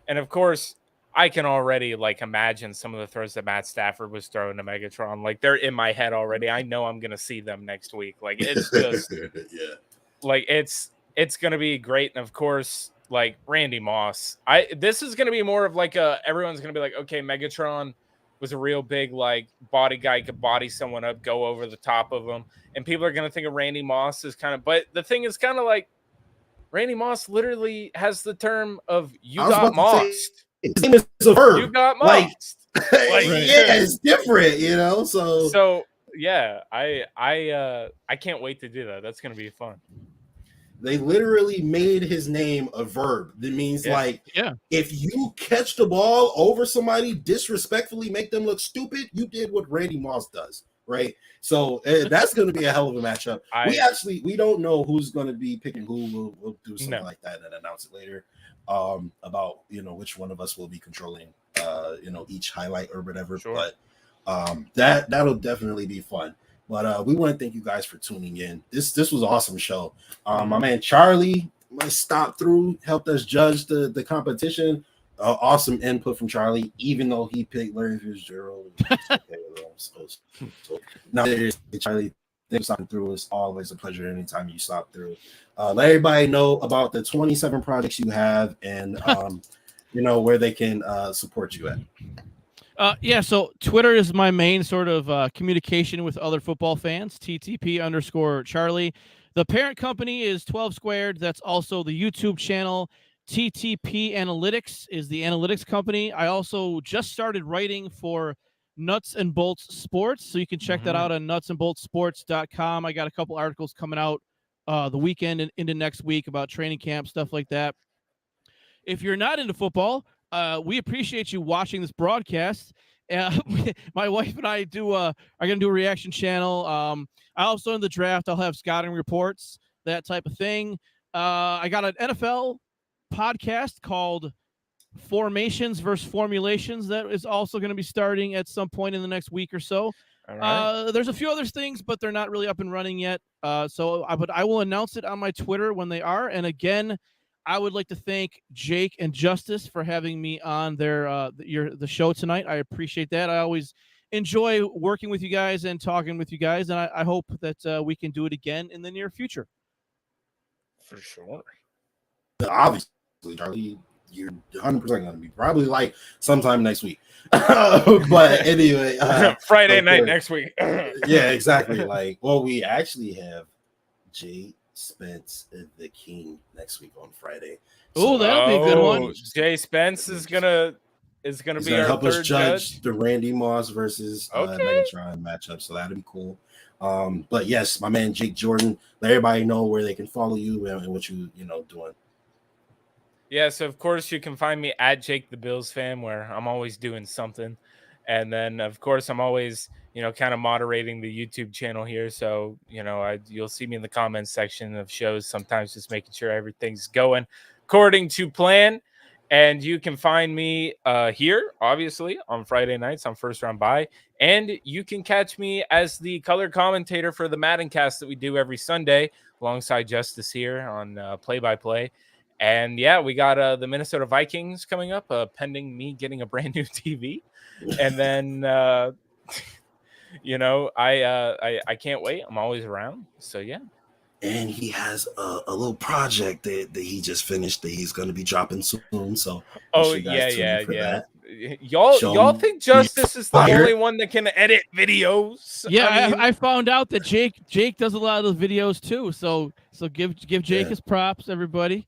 S5: and of course I can already like imagine some of the throws that Matt Stafford was throwing to Megatron, like they're in my head already. I know I'm going to see them next week. Like it's just like it's going to be great. And of course, like Randy Moss, this is going to be more of like everyone's going to be like, okay, Megatron was a real big like body guy, could body someone up, go over the top of them, and people are going to think of Randy Moss as kind of, but the thing is kind of like Randy Moss literally has the term of you got mossed.
S3: His name is a verb.
S5: You got mossed.
S3: Yeah, it's different,
S5: So yeah, I can't wait to do that. That's going to be fun.
S3: They literally made his name a verb. That means if you catch the ball over somebody, disrespectfully make them look stupid, you did what Randy Moss does, right? So that's going to be a hell of a matchup. We don't know who's going to be picking who. We'll do something like that and announce it later about which one of us will be controlling each highlight or whatever. But that'll definitely be fun. But we want to thank you guys for tuning in. This was an awesome show. My man Charlie stopped through, helped us judge the competition. Awesome input from Charlie, even though he picked Larry Fitzgerald. So now Charlie, thanks for stopping through. It's always a pleasure anytime you stop through. Let everybody know about the 27 projects you have and where they can support you at.
S4: So Twitter is my main sort of communication with other football fans, TTP_Charlie. The parent company is 12 Squared. That's also the YouTube channel. TTP Analytics is the analytics company. I also just started writing for Nuts and Bolts Sports, so you can check that out on nutsandboltsports.com. I got a couple articles coming out the weekend and into next week about training camp, stuff like that. If you're not into football, we appreciate you watching this broadcast. My wife and I are going to do a reaction channel. I also in the draft, I'll have scouting reports, that type of thing. I got an NFL podcast called Formations versus Formulations that is also going to be starting at some point in the next week or so.
S5: All right.
S4: There's a few other things, but they're not really up and running yet. But I will announce it on my Twitter when they are. And again, I would like to thank Jake and Justice for having me on the show tonight. I appreciate that. I always enjoy working with you guys and talking with you guys, and I hope that we can do it again in the near future.
S5: For sure.
S3: Obviously, Charlie, you're 100% going to be probably like sometime next week. But anyway,
S5: Friday night next week.
S3: Yeah, exactly. Like, well, we actually have Jay Spence the King next week on Friday.
S4: Oh, that'll be a good one.
S5: Jay Spence is gonna be our
S3: help
S5: third
S3: us judge the Randy Moss versus Megatron matchup. So that'll be cool. But yes, my man Jake Jordan, let everybody know where they can follow you and what you doing.
S5: Yeah, so of course you can find me at Jake the Bills fan, where I'm always doing something. And then of course I'm always, kind of moderating the YouTube channel here. So, you'll see me in the comments section of shows, sometimes just making sure everything's going according to plan. And you can find me here, obviously, on Friday nights on First Round Bye. And you can catch me as the color commentator for the Madden cast that we do every Sunday alongside Justice here on Play-by-Play. And yeah, we got the Minnesota Vikings coming up, pending me getting a brand new TV. And then, I can't wait. I'm always around. So yeah.
S3: And he has a little project that he just finished that he's going to be dropping soon. So
S5: yeah. Y'all think Justice is the only one that can edit videos?
S4: Yeah, I found out that Jake does a lot of those videos too. So give Jake his props, everybody.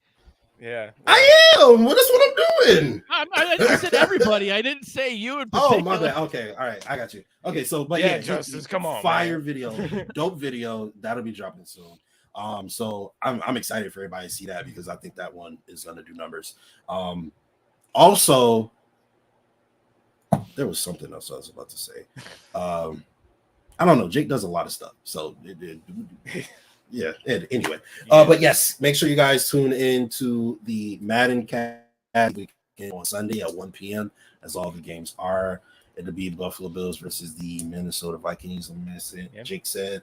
S5: Yeah,
S3: I am. Well, that's what I'm doing.
S4: I didn't say everybody. I didn't say you in particular.
S3: Oh, my bad. Okay, all right, I got you. Okay, so but
S5: Justice, come on,
S3: fire
S5: man.
S3: video, dope video that'll be dropping soon. So I'm excited for everybody to see that because I think that one is gonna do numbers. Also, there was something else I was about to say. I don't know. Jake does a lot of stuff, so yeah. Anyway, but yes, make sure you guys tune in to the Madden Cast weekend on Sunday at 1 p.m. as all the games are. It'll be Buffalo Bills versus the Minnesota Vikings. Jake said.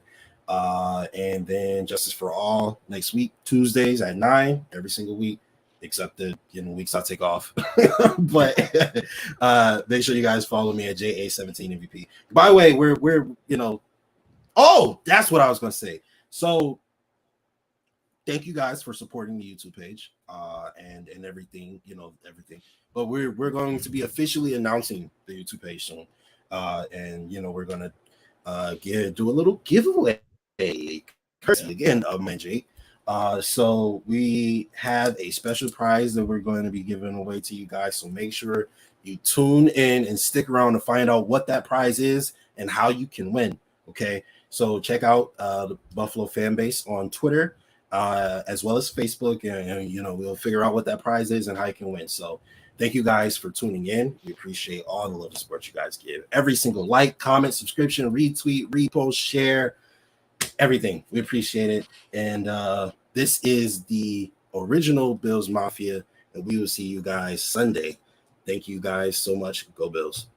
S3: And then Justice for All next week, Tuesdays at 9 every single week, except the weeks I take off. But make sure you guys follow me at JA17MVP. By the way, we're oh, that's what I was gonna say. So thank you guys for supporting the YouTube page and everything, everything. But we're going to be officially announcing the YouTube page soon. And we're gonna do a little giveaway again of my Jake. So we have a special prize that we're going to be giving away to you guys. So make sure you tune in and stick around to find out what that prize is and how you can win. Okay. So check out the Buffalo fan base on Twitter, as well as Facebook, and we'll figure out what that prize is and how you can win. So thank you guys for tuning in. We appreciate all the love and support you guys give. Every single like, comment, subscription, retweet, repost, share, everything. We appreciate it. And this is the original Bills Mafia, and we will see you guys Sunday. Thank you guys so much. Go Bills.